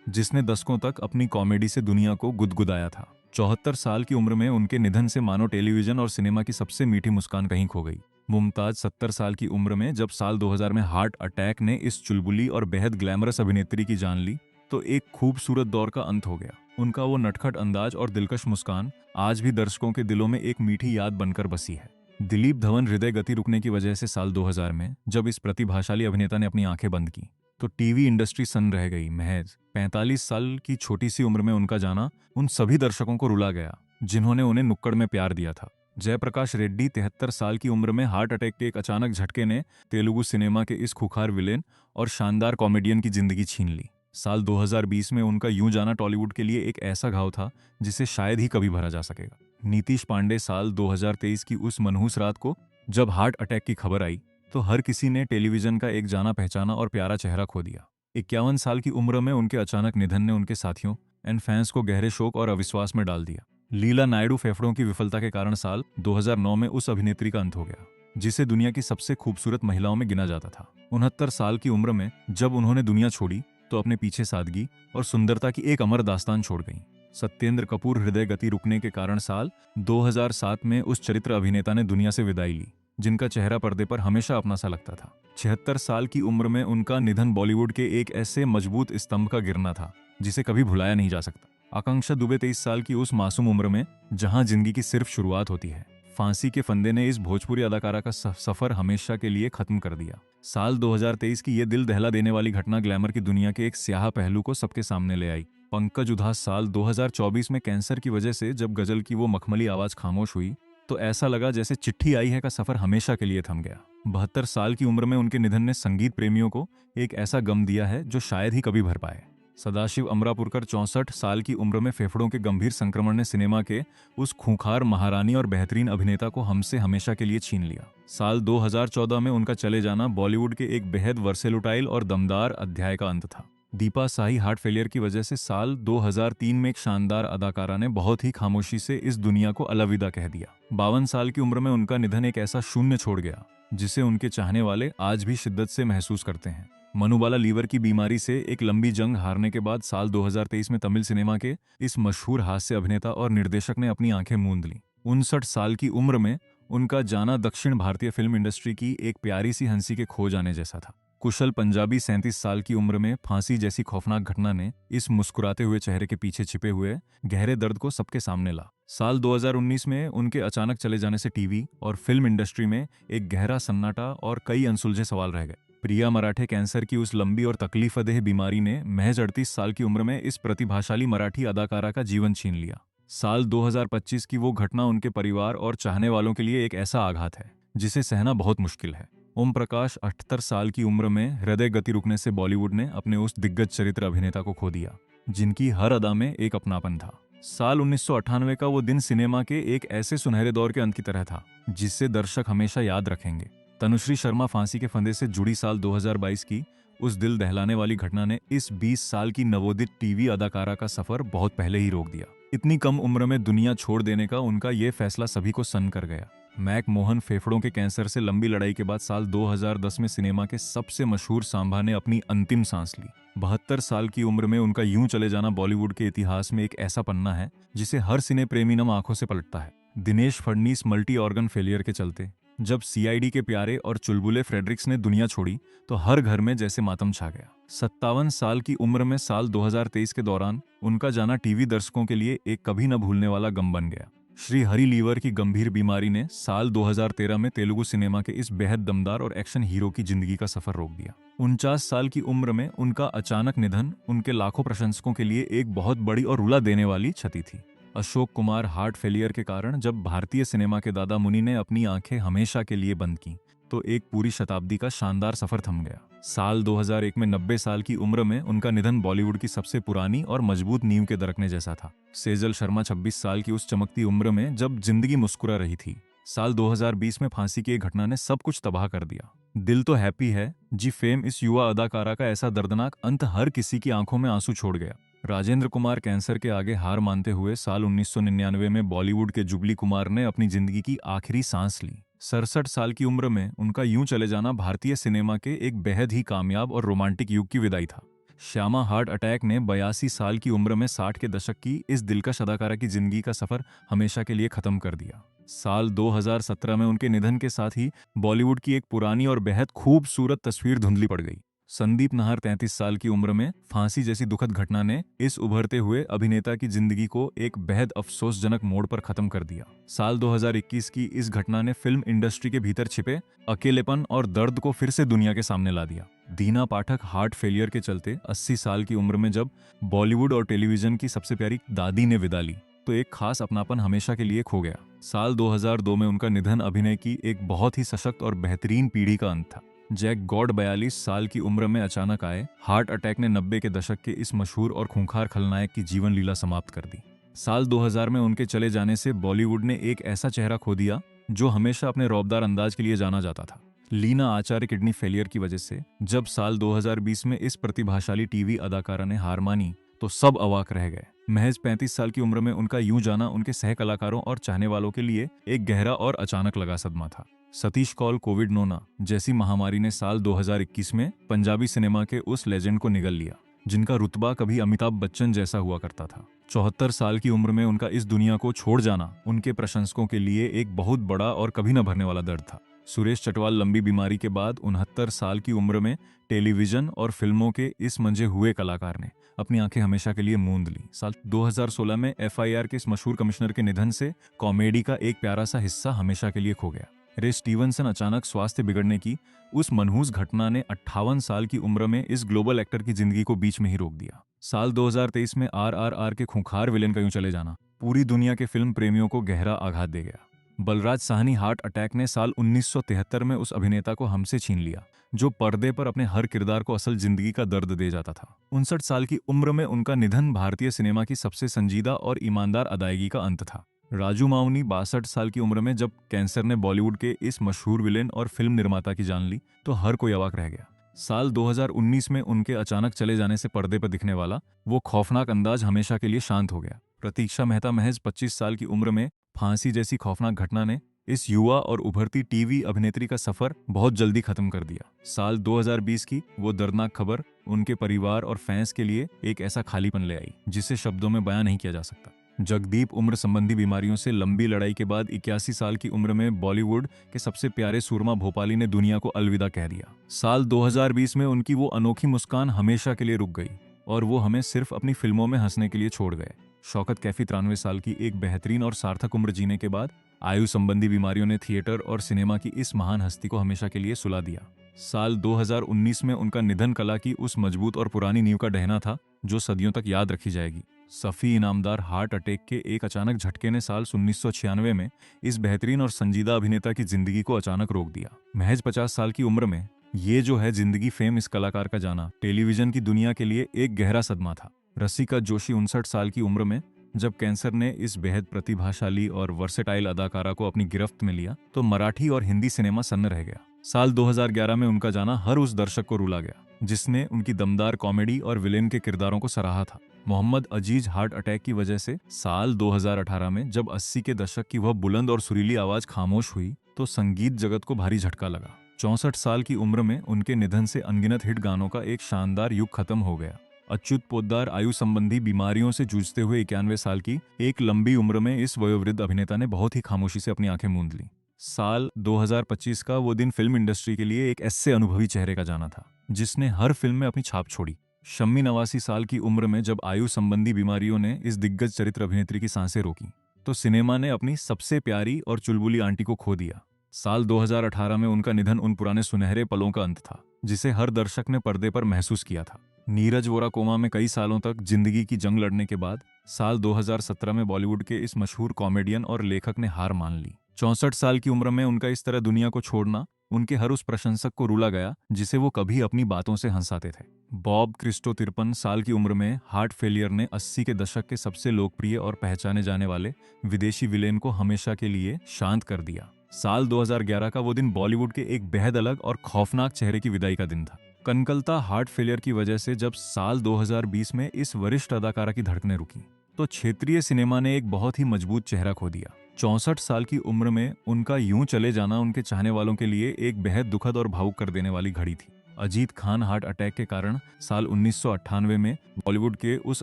जिसने दशकों तक अपनी कॉमेडी से दुनिया को गुदगुदाया था। 74 साल की उम्र में उनके निधन से मानो टेलीविजन और सिनेमा की सबसे मीठी मुस्कान कहीं खो गई। मुमताज 70 साल की उम्र में जब साल 2000 में हार्ट अटैक ने इस चुलबुली और बेहद ग्लैमरस अभिनेत्री की जान ली तो एक खूबसूरत दौर का अंत हो गया। उनका वो नटखट अंदाज और दिलकश मुस्कान आज भी दर्शकों के दिलों में एक मीठी याद बनकर बसी है। दिलीप धवन हृदय गति रुकने की वजह से साल 2000 में जब इस प्रतिभाशाली अभिनेता ने अपनी आंखें बंद की तो टीवी इंडस्ट्री सन्न रह गई। महज 45 साल की छोटी सी उम्र में उनका जाना उन सभी दर्शकों को रुला गया जिन्होंने उन्हें नुक्कड़ में प्यार दिया था। जयप्रकाश रेड्डी 73 साल की उम्र में हार्ट अटैक के एक अचानक झटके ने तेलुगु सिनेमा के इस खूंखार विलेन और शानदार कॉमेडियन की जिंदगी छीन ली। साल 2020 में उनका यूं जाना टॉलीवुड के लिए एक ऐसा घाव था जिसे शायद ही कभी भरा जा सकेगा। नीतीश पांडे साल 2023 की उस मनहूस रात को जब हार्ट अटैक की खबर आई तो हर किसी ने टेलीविजन का एक जाना पहचाना और प्यारा चेहरा खो दिया। 51 साल की उम्र में उनके अचानक निधन ने उनके साथियों एंड फैंस को गहरे शोक और अविश्वास में डाल दिया। लीला नायडू फेफड़ों की विफलता के कारण साल 2009 में उस अभिनेत्री का अंत हो गया जिसे दुनिया की सबसे खूबसूरत महिलाओं में गिना जाता था। 69 साल की उम्र में जब उन्होंने दुनिया छोड़ी तो अपने पीछे सादगी और सुंदरता की एक अमर दास्तान छोड़ गईं। सत्येंद्र कपूर हृदय गति रुकने के कारण साल 2007 में उस चरित्र अभिनेता ने दुनिया से विदाई ली जिनका चेहरा पर्दे पर हमेशा अपना सा लगता था। 76 साल की उम्र में उनका निधन बॉलीवुड के एक ऐसे मजबूत स्तंभ का गिरना था जिसे कभी भुलाया नहीं जा सकता। आकांक्षा दुबे 23 साल की उस मासूम उम्र में जहां जिंदगी की सिर्फ शुरुआत होती है। फांसी के फंदे ने इस भोजपुरी अदाकारा का सफर हमेशा के लिए खत्म कर दिया। साल 2023 की ये दिल दहला देने वाली घटना ग्लैमर की दुनिया के एक स्याह पहलू को सबके सामने ले आई। पंकज उधास साल 2024 में कैंसर की वजह से जब गजल की वो मखमली आवाज खामोश हुई तो ऐसा लगा जैसे चिट्ठी आई है का सफर हमेशा के लिए थम गया। 72 साल की उम्र में उनके निधन ने संगीत प्रेमियों को एक ऐसा गम दिया है जो शायद ही कभी भर पाए। सदाशिव अमरापुरकर 64 साल की उम्र में फेफड़ों के गंभीर संक्रमण ने सिनेमा के उस खूंखार महारानी और बेहतरीन अभिनेता को हमसे हमेशा के लिए छीन लिया। साल 2014 में उनका चले जाना बॉलीवुड के एक बेहद वर्सेटाइल और दमदार अध्याय का अंत था। दीपा साही हार्ट फेलियर की वजह से साल 2003 में एक शानदार अदाकारा ने बहुत ही खामोशी से इस दुनिया को अलविदा कह दिया। 52 साल की उम्र में उनका निधन एक ऐसा शून्य छोड़ गया जिसे उनके चाहने वाले आज भी शिद्दत से महसूस करते हैं। मनुबाला लीवर की बीमारी से एक लंबी जंग हारने के बाद साल 2023 में तमिल सिनेमा के इस मशहूर हास्य अभिनेता और निर्देशक ने अपनी आंखें मूंद लीं। 59 साल की उम्र में उनका जाना दक्षिण भारतीय फिल्म इंडस्ट्री की एक प्यारी सी हंसी के खो जाने जैसा था। कुशल पंजाबी 37 साल की उम्र में फांसी जैसी खौफनाक घटना ने इस मुस्कुराते हुए चेहरे के पीछे छिपे हुए गहरे दर्द को सबके सामने ला। साल 2019 में उनके अचानक चले जाने से टीवी और फिल्म इंडस्ट्री में एक गहरा सन्नाटा और कई अनसुलझे सवाल रह गए। प्रिया मराठे कैंसर की उस लंबी और तकलीफदेह बीमारी ने महज 38 साल की उम्र में इस प्रतिभाशाली मराठी अदाकारा का जीवन छीन लिया। साल 2025 की वो घटना उनके परिवार और चाहने वालों के लिए एक ऐसा आघात है जिसे सहना बहुत मुश्किल है। ओम प्रकाश 78 साल की उम्र में हृदय गति रुकने से बॉलीवुड ने अपने उस दिग्गज चरित्र अभिनेता को खो दिया जिनकी हर अदा में एक अपनापन था। साल 1998 का वो दिन सिनेमा के एक ऐसे सुनहरे दौर के अंत की तरह था जिससे दर्शक हमेशा याद रखेंगे। तनुश्री शर्मा फांसी के फंदे से जुड़ी साल 2022 की उस दिल दहलाने वाली घटना ने इस 20 साल की नवोदित टीवी अदाकारा का सफर बहुत पहले ही रोक दिया। इतनी कम उम्र में दुनिया छोड़ देने का उनका ये फैसला सभी को सन्न कर गया। मैक मोहन फेफड़ों के कैंसर से लंबी लड़ाई के बाद साल 2010 में सिनेमा के सबसे मशहूर सांभा ने अपनी अंतिम सांस ली। 72 साल की उम्र में उनका यूं चले जाना बॉलीवुड के इतिहास में एक ऐसा पन्ना है जिसे हर सिने प्रेमी नम आंखों से पलटता है। Dinesh Phadnis multi organ failure के चलते जब सीआईडी के प्यारे और चुलबुले फ्रेडरिक्स ने दुनिया छोड़ी तो हर घर में जैसे मातम छा गया। 57 साल की उम्र में साल 2023 के दौरान उनका जाना टीवी दर्शकों के लिए एक कभी न भूलने वाला गम बन गया। श्री हरि लीवर की गंभीर बीमारी ने साल 2013 में तेलुगु सिनेमा के इस बेहद दमदार और एक्शन हीरो की जिंदगी का सफर रोक दिया। 49 साल की उम्र में उनका अचानक निधन उनके लाखों प्रशंसकों के लिए एक बहुत बड़ी और रुला देने वाली क्षति थी। अशोक कुमार हार्ट फेलियर के कारण जब भारतीय सिनेमा के दादा मुनि ने अपनी आंखें हमेशा के लिए बंद की तो एक पूरी शताब्दी का शानदार सफर थम गया। साल 2001 में 90 साल की उम्र में उनका निधन बॉलीवुड की सबसे पुरानी और मजबूत नींव के दरकने जैसा था। सेजल शर्मा 26 साल की उस चमकती उम्र में जब जिंदगी मुस्कुरा रही थी। साल 2020 में फांसी की एक घटना ने सब कुछ तबाह कर दिया। दिल तो हैप्पी है जी फेम इस युवा अदाकारा का ऐसा दर्दनाक अंत हर किसी की आंखों में आंसू छोड़ गया। राजेंद्र कुमार कैंसर के आगे हार मानते हुए साल 1999 में बॉलीवुड के जुबली कुमार ने अपनी जिंदगी की आखिरी सांस ली। 67 साल की उम्र में उनका यूं चले जाना भारतीय सिनेमा के एक बेहद ही कामयाब और रोमांटिक युग की विदाई था। श्यामा हार्ट अटैक ने 82 साल की उम्र में 60 के दशक की इस दिलकश अदाकारा की जिंदगी का सफर हमेशा के लिए खत्म कर दिया। साल 2017 में उनके निधन के साथ ही बॉलीवुड की एक पुरानी और बेहद खूबसूरत तस्वीर धुंधली पड़ गई। संदीप नाहर 33 साल की उम्र में फांसी जैसी दुखद घटना ने इस उभरते हुए अभिनेता की जिंदगी को एक बेहद अफसोसजनक मोड़ पर खत्म कर दिया। साल 2021 की इस घटना ने फिल्म इंडस्ट्री के भीतर छिपे अकेलेपन और दर्द को फिर से दुनिया के सामने ला दिया। दीना पाठक हार्ट फेलियर के चलते 80 साल की उम्र में जब बॉलीवुड और टेलीविजन की सबसे प्यारी दादी ने विदा ली तो एक खास अपनापन हमेशा के लिए खो गया। साल 2002 में उनका निधन अभिनय की एक बहुत ही सशक्त और बेहतरीन पीढ़ी का अंत था। जैक गॉड 42 साल की उम्र में अचानक आए हार्ट अटैक ने 90 के दशक के इस मशहूर और खूंखार खलनायक की जीवन लीला समाप्त कर दी। साल 2000 में उनके चले जाने से बॉलीवुड ने एक ऐसा चेहरा खो दिया जो हमेशा अपने रौबदार अंदाज के लिए जाना जाता था। लीना आचार्य किडनी फेलियर की वजह से जब साल 2020 में इस प्रतिभाशाली टीवी अदाकारा ने हार मानी तो सब अवाक रह गए। महज 35 साल की उम्र में उनका यूं जाना उनके सह कलाकारों और चाहने वालों के लिए एक गहरा और अचानक लगा सदमा था। सतीश कौल कोविड-19 जैसी महामारी ने साल 2021 में पंजाबी सिनेमा के उस लेजेंड को निगल लिया जिनका रुतबा कभी अमिताभ बच्चन जैसा हुआ करता था। 74 साल की उम्र में उनका इस दुनिया को छोड़ जाना उनके प्रशंसकों के लिए एक बहुत बड़ा और कभी न भरने वाला दर्द था। सुरेश चटवाल लंबी बीमारी के बाद 69 साल की उम्र में टेलीविजन और फिल्मों के इस मंझे हुए कलाकार ने अपनी आंखें हमेशा के लिए मूंद ली। साल 2016 में एफआईआर के इस मशहूर कमिश्नर के निधन से कॉमेडी का एक प्यारा सा हिस्सा हमेशा के लिए खो गया। रे स्टीवनसन अचानक स्वास्थ्य बिगड़ने की उस मनहूस घटना ने 58 साल की उम्र में इस ग्लोबल एक्टर की जिंदगी को बीच में ही रोक दिया। साल 2023 में आरआरआर के खूंखार विलेन का यूं चले जाना पूरी दुनिया के फिल्म प्रेमियों को गहरा आघात दे गया। बलराज साहनी हार्ट अटैक ने साल 1973 में उस अभिनेता को हमसे छीन लिया जो पर्दे पर अपने हर किरदार को असल जिंदगी का दर्द दे जाता था। 59 साल की उम्र में उनका निधन भारतीय सिनेमा की सबसे संजीदा और ईमानदार अदायगी का अंत था। राजू माउनी 62 साल की उम्र में जब कैंसर ने बॉलीवुड के इस मशहूर विलेन और फिल्म निर्माता की जान ली तो हर कोई अवाक रह गया। साल 2019 में उनके अचानक चले जाने से पर्दे पर दिखने वाला वो खौफनाक अंदाज हमेशा के लिए शांत हो गया। प्रतीक्षा मेहता महज 25 साल की उम्र में फांसी जैसी खौफनाक घटना ने इस युवा और उभरती टीवी अभिनेत्री का सफर बहुत जल्दी खत्म कर दिया। साल 2020 की वो दर्दनाक खबर उनके परिवार और फैंस के लिए एक ऐसा खालीपन ले आई जिसे शब्दों में बयां नहीं किया जा सकता। जगदीप उम्र संबंधी बीमारियों से लंबी लड़ाई के बाद 81 साल की उम्र में बॉलीवुड के सबसे प्यारे सूरमा भोपाली ने दुनिया को अलविदा कह दिया। साल 2020 में उनकी वो अनोखी मुस्कान हमेशा के लिए रुक गई और वो हमें सिर्फ अपनी फिल्मों में हंसने के लिए छोड़ गए। शौकत कैफी 93 साल की एक बेहतरीन और सार्थक उम्र जीने के बाद आयु संबंधी बीमारियों ने थिएटर और सिनेमा की इस महान हस्ती को हमेशा के लिए सुला दिया। साल 2019 में उनका निधन कला की उस मजबूत और पुरानी नींव का ढहना था जो सदियों तक याद रखी जाएगी। सफ़ी इनामदार हार्ट अटैक के एक अचानक झटके ने साल 1996 में इस बेहतरीन और संजीदा अभिनेता की जिंदगी को अचानक रोक दिया। महज 50 साल की उम्र में ये जो है जिंदगी फेम इस कलाकार का जाना टेलीविजन की दुनिया के लिए एक गहरा सदमा था। रसिका जोशी 59 साल की उम्र में जब कैंसर ने इस बेहद प्रतिभाशाली और वर्सेटाइल अदाकारा को अपनी गिरफ्त में लिया तो मराठी और हिंदी सिनेमा सन्न रह गया। साल 2011 में उनका जाना हर उस दर्शक को रुला गया जिसने उनकी दमदार कॉमेडी और विलेन के किरदारों को सराहा था। मोहम्मद अजीज हार्ट अटैक की वजह से साल 2018 में जब 80 के दशक की वह बुलंद और सुरीली आवाज खामोश हुई तो संगीत जगत को भारी झटका लगा। 64 साल की उम्र में उनके निधन से अनगिनत हिट गानों का एक शानदार युग खत्म हो गया। अच्युत पोद्दार आयु संबंधी बीमारियों से जूझते हुए 91 साल की एक लंबी उम्र में इस वयोवृद्ध अभिनेता ने बहुत ही खामोशी से अपनी आंखें मूंद ली। साल 2025 का वो दिन फिल्म इंडस्ट्री के लिए एक ऐसे अनुभवी चेहरे का जाना था जिसने हर फिल्म में अपनी छाप छोड़ी। शम्मी 89 साल की उम्र में जब आयु संबंधी बीमारियों ने इस दिग्गज चरित्र अभिनेत्री की सांसें रोकी तो सिनेमा ने अपनी सबसे प्यारी और चुलबुली आंटी को खो दिया। साल 2018 में उनका निधन उन पुराने सुनहरे पलों का अंत था जिसे हर दर्शक ने पर्दे पर महसूस किया था। नीरज वोरा कोमा में कई सालों तक जिंदगी की जंग लड़ने के बाद साल 2017 में बॉलीवुड के इस मशहूर कॉमेडियन और लेखक ने हार मान ली। 64 साल की उम्र में उनका इस तरह दुनिया को छोड़ना उनके हर उस प्रशंसक को रुला गया जिसे वो कभी अपनी बातों से हंसाते थे। बॉब क्रिस्टो 53 साल की उम्र में हार्ट फेलियर ने 80 के दशक के सबसे लोकप्रिय और पहचाने जाने वाले विदेशी विलेन को हमेशा के लिए शांत कर दिया। साल 2011 का वो दिन बॉलीवुड के एक बेहद अलग और खौफनाक चेहरे की विदाई का दिन था। कनकलता हार्ट फेलियर की वजह से जब साल 2020 में इस वरिष्ठ अदाकारा की धड़कनें रुकी, तो क्षेत्रीय सिनेमा ने एक बहुत ही मजबूत चेहरा खो दिया। 64 साल की उम्र में उनका यूं चले जाना उनके चाहने वालों के लिए एक बेहद दुखद और भावुक कर देने वाली घड़ी थी। अजीत खान हार्ट अटैक के कारण साल 1998 में बॉलीवुड के उस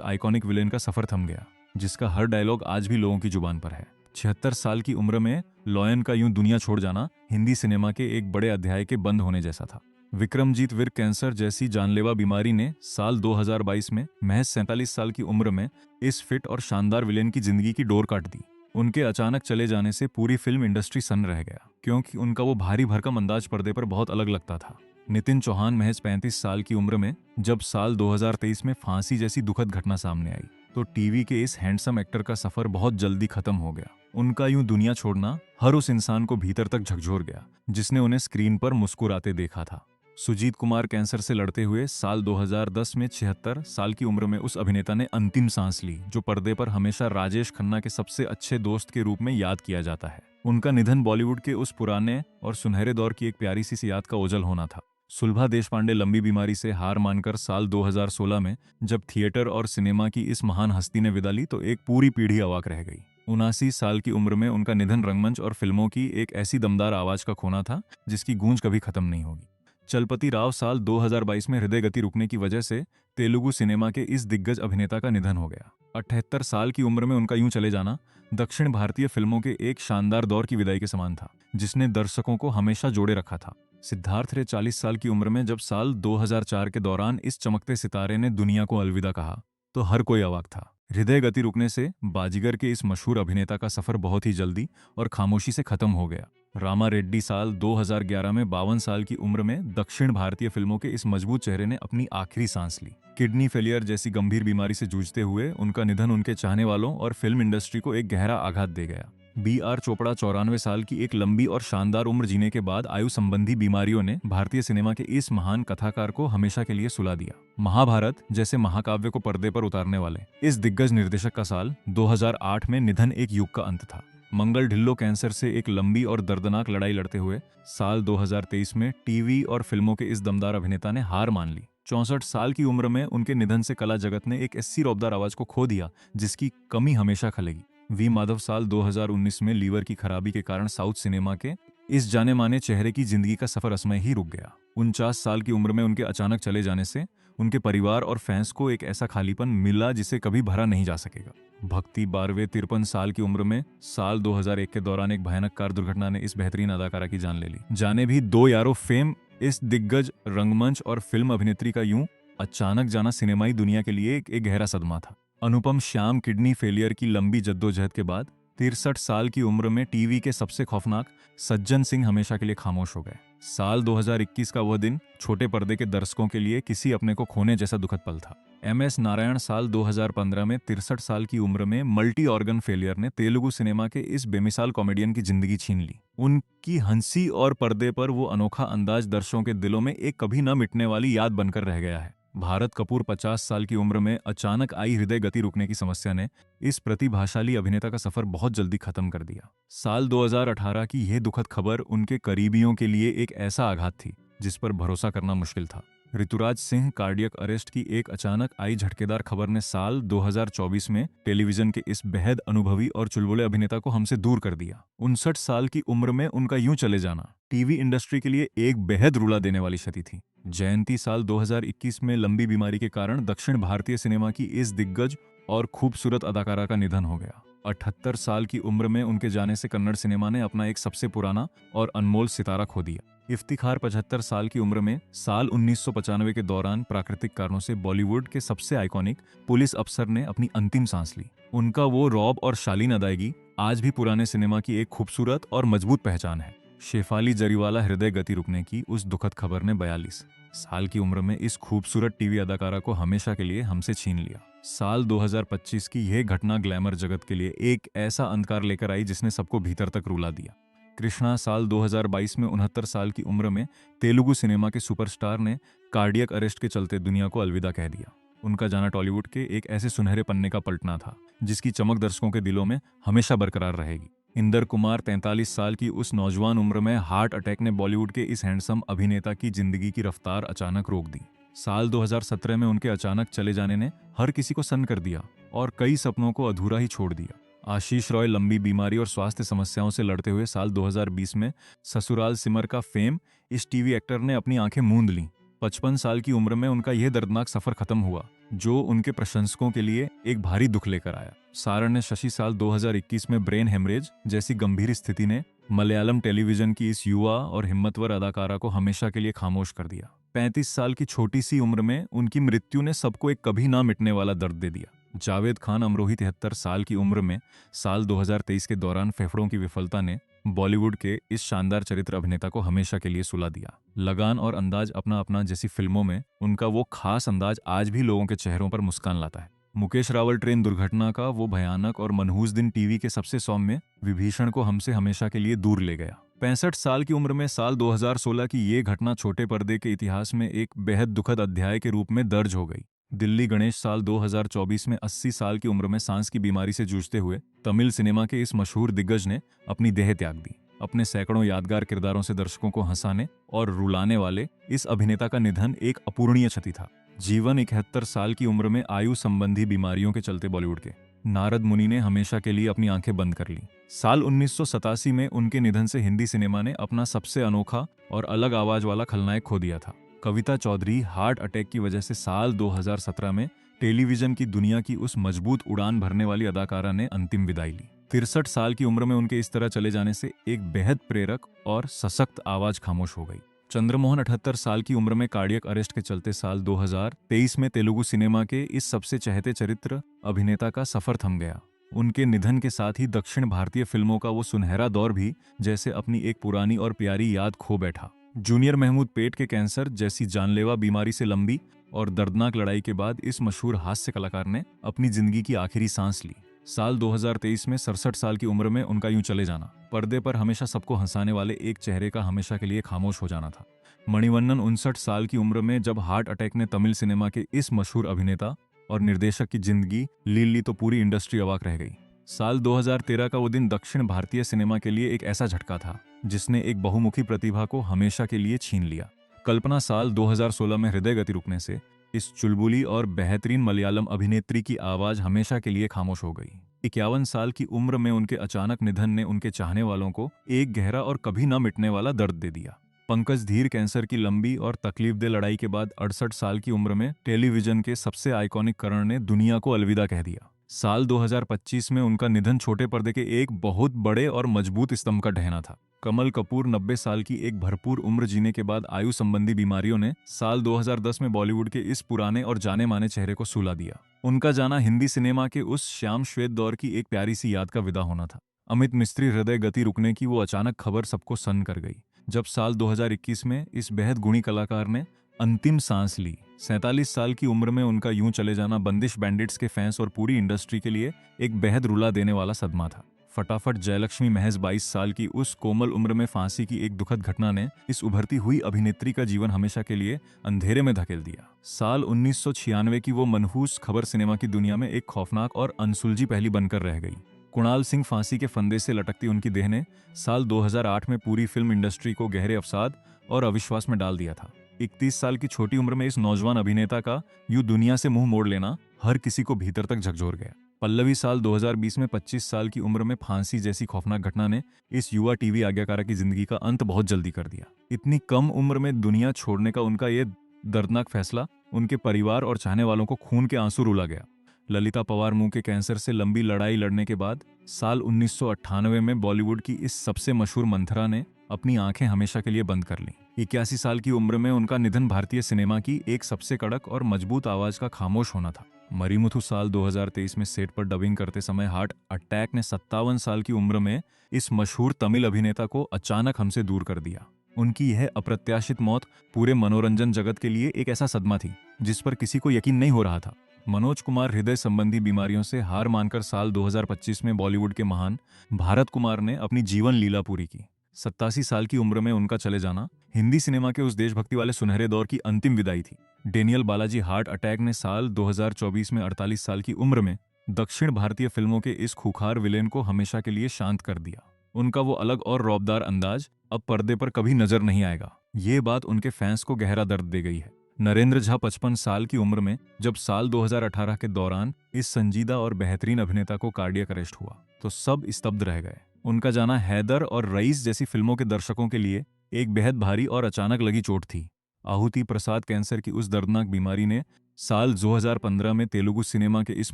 आइकॉनिक विलेन का सफर थम गया, जिसका हर डायलॉग आज भी लोगों की जुबान पर है। 76 साल की उम्र में लॉयन का यूं दुनिया छोड़ जाना हिंदी सिनेमा के एक बड़े अध्याय के बंद होने जैसा था। विक्रमजीत विर्क कैंसर जैसी जानलेवा बीमारी ने साल 2022 में महज 47 साल की उम्र में इस फिट और शानदार विलेन की जिंदगी की डोर काट दी। उनके अचानक चले जाने से पूरी फिल्म इंडस्ट्री सन्न रह गया, क्योंकि उनका वो भारी भरकम अंदाज पर्दे पर बहुत अलग लगता था। नितिन चौहान महज 35 साल की उम्र में जब साल 2023 में फांसी जैसी दुखद घटना सामने आई, तो टीवी के इस हैंडसम एक्टर का सफर बहुत जल्दी खत्म हो गया। उनका यूं दुनिया छोड़ना हर उस इंसान को भीतर तक झकझोर गया जिसने उन्हें स्क्रीन पर मुस्कुराते देखा था। सुजीत कुमार कैंसर से लड़ते हुए साल 2010 में 76 साल की उम्र में उस अभिनेता ने अंतिम सांस ली, जो पर्दे पर हमेशा राजेश खन्ना के सबसे अच्छे दोस्त के रूप में याद किया जाता है। उनका निधन बॉलीवुड के उस पुराने और सुनहरे दौर की एक प्यारी सी याद का ओझल होना था। सुलभा देशपांडे लंबी बीमारी से हार मानकर साल 2016 में जब थिएटर और सिनेमा की इस महान हस्ती ने विदा ली, तो एक पूरी पीढ़ी अवाक रह गई। 79 साल की उम्र में उनका निधन रंगमंच और फिल्मों की एक ऐसी दमदार आवाज का खोना था जिसकी गूंज कभी खत्म नहीं होगी। चलपति राव साल 2022 में हृदय गति रुकने की वजह से तेलुगु सिनेमा के इस दिग्गज अभिनेता का निधन हो गया। 78 साल की उम्र में उनका यूं चले जाना दक्षिण भारतीय फिल्मों के एक शानदार दौर की विदाई के समान था, जिसने दर्शकों को हमेशा जोड़े रखा था। सिद्धार्थ रे 40 साल की उम्र में जब साल 2004 के दौरान इस चमकते सितारे ने दुनिया को अलविदा कहा, तो हर कोई अवाक था। हृदय गति रुकने से बाजीगर के इस मशहूर अभिनेता का सफर बहुत ही जल्दी और खामोशी से खत्म हो गया। रामा रेड्डी साल 2011 में 52 साल की उम्र में दक्षिण भारतीय फिल्मों के इस मजबूत चेहरे ने अपनी आखिरी सांस ली। किडनी फेलियर जैसी गंभीर बीमारी से जूझते हुए उनका निधन उनके चाहने वालों और फिल्म इंडस्ट्री को एक गहरा आघात दे गया। B.R. चोपड़ा 94 साल की एक लंबी और शानदार उम्र जीने के बाद आयु संबंधी बीमारियों ने भारतीय सिनेमा के इस महान कथाकार को हमेशा के लिए सुला दिया। महाभारत जैसे महाकाव्य को पर्दे पर उतारने वाले इस दिग्गज निर्देशक का साल 2008 में निधन एक युग का अंत था। मंगल ढिल्लो कैंसर से एक लंबी और दर्दनाक लड़ाई लड़ते हुए साल 2023 में टीवी और फिल्मों के इस दमदार अभिनेता ने हार मान ली। 64 साल की उम्र में उनके निधन से कला जगत ने एक ऐसी रौबदार आवाज को खो दिया जिसकी कमी हमेशा खलेगी। वी माधव साल 2019 में लीवर की खराबी के कारण साउथ सिनेमा के इस जाने माने चेहरे की जिंदगी का सफर असमय ही रुक गया। 49 साल की उम्र में उनके अचानक चले जाने से उनके परिवार और फैंस को एक ऐसा खालीपन मिला जिसे कभी भरा नहीं जा सकेगा। भक्ति बारवे 53 साल की उम्र में साल 2001 के दौरान एक भयानक कार दुर्घटना ने इस बेहतरीन अदाकारा की जान ले ली। जाने भी दो यारो फेम, इस दिग्गज रंगमंच और फिल्म अभिनेत्री का यूं अचानक जाना सिनेमाई दुनिया के लिए एक गहरा सदमा था। अनुपम श्याम किडनी फेलियर की लंबी जद्दोजहद के बाद 63 साल की उम्र में टीवी के सबसे खौफनाक सज्जन सिंह हमेशा के लिए खामोश हो गए। साल 2021 का वह दिन छोटे पर्दे के दर्शकों के लिए किसी अपने को खोने जैसा दुखद पल था। MS नारायण साल 2015 में 63 साल की उम्र में मल्टी ऑर्गन फेलियर ने तेलुगु सिनेमा के इस बेमिसाल कॉमेडियन की जिंदगी छीन ली। उनकी हंसी और पर्दे पर वो अनोखा अंदाज दर्शकों के दिलों में एक कभी न मिटने वाली याद बनकर रह गया है। भारत कपूर 50 साल की उम्र में अचानक आई हृदय गति रुकने की समस्या ने इस प्रतिभाशाली अभिनेता का सफर बहुत जल्दी खत्म कर दिया। साल 2018 की यह दुखद खबर उनके करीबियों के लिए एक ऐसा आघात थी जिस पर भरोसा करना मुश्किल था। ऋतुराज सिंह कार्डियक अरेस्ट की एक अचानक आई झटकेदार खबर ने साल 2024 में टेलीविजन के इस बेहद अनुभवी और चुलबुले अभिनेता को हमसे दूर कर दिया। 59 साल की उम्र में उनका यूं चले जाना टीवी इंडस्ट्री के लिए एक बेहद रुला देने वाली क्षति थी। जयंती साल 2021 में लंबी बीमारी के कारण दक्षिण भारतीय सिनेमा की इस दिग्गज और खूबसूरत अदाकारा का निधन हो गया। 78 साल की उम्र में उनके जाने से कन्नड़ सिनेमा ने अपना एक सबसे पुराना और अनमोल सितारा खो दिया। इफ्तिखार 75 साल की उम्र में साल 1995 के दौरान प्राकृतिक कारणों से बॉलीवुड के सबसे आइकॉनिक पुलिस अफसर ने अपनी अंतिम सांस ली। उनका वो रौब और शालीन अदायगी आज भी पुराने सिनेमा की एक खूबसूरत और मजबूत पहचान है। शेफाली जरीवाला हृदय गति रुकने की उस दुखद खबर ने 42 साल की उम्र में इस खूबसूरत टीवी अदाकारा को हमेशा के लिए हमसे छीन लिया। साल 2025 की यह घटना ग्लैमर जगत के लिए एक ऐसा अंधकार लेकर आई जिसने सबको भीतर तक रुला दिया। कृष्णा साल 2022 में 69 साल की उम्र में तेलुगु सिनेमा के सुपरस्टार ने कार्डियक अरेस्ट के चलते दुनिया को अलविदा कह दिया। उनका जाना टॉलीवुड के एक ऐसे सुनहरे पन्ने का पलटना था जिसकी चमक दर्शकों के दिलों में हमेशा बरकरार रहेगी। इंदर कुमार 43 साल की उस नौजवान उम्र में हार्ट अटैक ने बॉलीवुड के इस हैंडसम अभिनेता की जिंदगी की रफ्तार अचानक रोक दी। साल 2017 में उनके अचानक चले जाने ने हर किसी को सन्न कर दिया और कई सपनों को अधूरा ही छोड़ दिया। आशीष रॉय लंबी बीमारी और स्वास्थ्य समस्याओं से लड़ते हुए साल 2020 में ससुराल सिमर का फेम इस टीवी एक्टर ने अपनी आंखें मूंद लीं। 55 साल की उम्र में उनका यह दर्दनाक सफर खत्म हुआ, जो उनके प्रशंसकों के लिए एक भारी दुख लेकर आया। सारण ने शशि साल 2021 में ब्रेन हेमरेज जैसी गंभीर स्थिति ने मलयालम टेलीविजन की इस युवा और हिम्मतवर अदाकारा को हमेशा के लिए खामोश कर दिया। 35 साल की छोटी सी उम्र में उनकी मृत्यु ने सबको एक कभी ना मिटने वाला दर्द दे दिया। जावेद खान अमरोही 73 साल की उम्र में साल 2023 के दौरान फेफड़ों की विफलता ने बॉलीवुड के इस शानदार चरित्र अभिनेता को हमेशा के लिए सुला दिया। लगान और अंदाज अपना अपना जैसी फिल्मों में उनका वो खास अंदाज आज भी लोगों के चेहरों पर मुस्कान लाता है। मुकेश रावल ट्रेन दुर्घटना का वो भयानक और मनहूस दिन टीवी के सबसे सौम्य विभीषण को हमसे हमेशा के लिए दूर ले गया। 65 साल की उम्र में साल 2016 की ये घटना छोटे पर्दे के इतिहास में एक बेहद दुखद अध्याय के रूप में दर्ज हो गई। दिल्ली गणेश साल 2024 में 80 साल की उम्र में सांस की बीमारी से जूझते हुए तमिल सिनेमा के इस मशहूर दिग्गज ने अपनी देह त्याग दी। अपने सैकड़ों यादगार किरदारों से दर्शकों को हंसाने और रुलाने वाले इस अभिनेता का निधन एक अपूरणीय क्षति था। जीवन 71 साल की उम्र में आयु संबंधी बीमारियों के चलते बॉलीवुड के नारद मुनि ने हमेशा के लिए अपनी आंखें बंद कर ली। साल 1987 में उनके निधन से हिंदी सिनेमा ने अपना सबसे अनोखा और अलग आवाज वाला खलनायक खो दिया था। कविता चौधरी हार्ट अटैक की वजह से साल 2017 में टेलीविजन की दुनिया की उस मजबूत उड़ान भरने वाली अदाकारा ने अंतिम विदाई ली। 63 साल की उम्र में उनके इस तरह चले जाने से एक बेहद प्रेरक और सशक्त आवाज खामोश हो गई। चंद्रमोहन 78 साल की उम्र में कार्डियक अरेस्ट के चलते साल 2023 में तेलुगु सिनेमा के इस सबसे चहेते चरित्र अभिनेता का सफर थम गया। उनके निधन के साथ ही दक्षिण भारतीय फिल्मों का वो सुनहरा दौर भी जैसे अपनी एक पुरानी और प्यारी याद खो बैठा। जूनियर महमूद पेट के कैंसर जैसी जानलेवा बीमारी से लंबी और दर्दनाक लड़ाई के बाद इस मशहूर हास्य कलाकार ने अपनी जिंदगी की आखिरी सांस ली। साल 2023 में 67 साल की उम्र में उनका यूं चले जाना पर्दे पर हमेशा सबको हंसाने वाले एक चेहरे का हमेशा के लिए खामोश हो जाना था। मणिवन्नन 59 साल की उम्र में जब हार्ट अटैक ने तमिल सिनेमा के इस मशहूर अभिनेता और निर्देशक की जिंदगी ली ली तो पूरी इंडस्ट्री अवाक रह गई। साल 2013 का वो दिन दक्षिण भारतीय सिनेमा के लिए एक ऐसा झटका था जिसने एक बहुमुखी प्रतिभा को हमेशा के लिए छीन लिया। कल्पना साल 2016 में हृदय गति रुकने से इस चुलबुली और बेहतरीन मलयालम अभिनेत्री की आवाज हमेशा के लिए खामोश हो गई। 51 साल की उम्र में उनके अचानक निधन ने उनके चाहने वालों को एक गहरा और कभी न मिटने वाला दर्द दे दिया। पंकज धीर कैंसर की लंबी और तकलीफदेह लड़ाई के बाद 68 साल की उम्र में टेलीविजन के सबसे आइकॉनिक करण ने दुनिया को अलविदा कह दिया। साल 2025 में उनका निधन छोटे पर्दे के एक बहुत बड़े और मजबूत स्तंभ का ढहना था। कमल कपूर 90 साल की एक भरपूर उम्र जीने के बाद आयु संबंधी बीमारियों ने साल 2010 में बॉलीवुड के इस पुराने और जाने माने चेहरे को सुला दिया। उनका जाना हिंदी सिनेमा के उस श्याम श्वेत दौर की एक प्यारी सी याद का विदा होना था। अमित मिस्त्री हृदय गति रुकने की वो अचानक खबर सबको सन्न कर गई जब साल 2021 में इस बेहद गुणी कलाकार ने अंतिम सांस ली। 47 साल की उम्र में उनका यूं चले जाना बंदिश बैंडिट्स के फैंस और पूरी इंडस्ट्री के लिए एक बेहद रुला देने वाला सदमा था। फटाफट जयलक्ष्मी महज 22 साल की उस कोमल उम्र में फांसी की एक दुखद घटना ने इस उभरती हुई अभिनेत्री का जीवन हमेशा के लिए अंधेरे में धकेल दिया। साल 1996 की वो मनहूस खबर सिनेमा की दुनिया में एक खौफनाक और अनसुलझी पहेली बनकर रह गई। कुणाल सिंह फांसी के फंदे से लटकती उनकी देह ने साल 2008 में पूरी फिल्म इंडस्ट्री को गहरे अवसाद और अविश्वास में डाल दिया था। 31 साल की छोटी उम्र में इस नौजवान अभिनेता का यूं दुनिया से मुंह मोड़ लेना हर किसी को भीतर तक झकझोर गया। पल्लवी साल 2020 में 25 साल की उम्र में फांसी जैसी खौफनाक घटना ने इस युवा टीवी आज्ञाकारा की जिंदगी का अंत बहुत जल्दी कर दिया। इतनी कम उम्र में दुनिया छोड़ने का उनका ये दर्दनाक फैसला उनके परिवार और चाहने वालों को खून के आंसू रुला गया। ललिता पवार मुंह के कैंसर से लंबी लड़ाई लड़ने के बाद साल 1998 में बॉलीवुड की इस सबसे मशहूर मंथरा ने अपनी आंखें हमेशा के लिए बंद कर लीं। 81 साल की उम्र में उनका निधन भारतीय सिनेमा की एक सबसे कड़क और मजबूत आवाज का खामोश होना था। मरीमुथु साल 2023 में सेट पर डबिंग करते समय हार्ट अटैक ने 57 साल की उम्र में इस मशहूर तमिल अभिनेता को अचानक हमसे दूर कर दिया। उनकी यह अप्रत्याशित मौत पूरे मनोरंजन जगत के लिए एक ऐसा सदमा थी जिस पर किसी को यकीन नहीं हो रहा था। मनोज कुमार हृदय संबंधी बीमारियों से हार मानकर साल 2025 में बॉलीवुड के महान भारत कुमार ने अपनी जीवन लीला पूरी की। 87 साल की उम्र में उनका चले जाना हिंदी सिनेमा के उस देशभक्ति वाले सुनहरे दौर की अंतिम विदाई थी। डेनियल बालाजी हार्ट अटैक ने साल 2024 में 48 साल की उम्र में दक्षिण भारतीय फिल्मों के इस खूंखार विलेन को हमेशा के लिए शांत कर दिया। उनका वो अलग और रौबदार अंदाज अब पर्दे पर कभी नजर नहीं आएगा। ये बात उनके फैंस को गहरा दर्द दे गई है। नरेंद्र झा 55 साल की उम्र में जब साल 2018 के दौरान इस संजीदा और बेहतरीन अभिनेता को कार्डियक अरेस्ट हुआ तो सब स्तब्ध रह गए। उनका जाना हैदर और रईस जैसी फिल्मों के दर्शकों के लिए एक बेहद भारी और अचानक लगी चोट थी। आहुति प्रसाद कैंसर की उस दर्दनाक बीमारी ने साल 2015 में तेलुगु सिनेमा के इस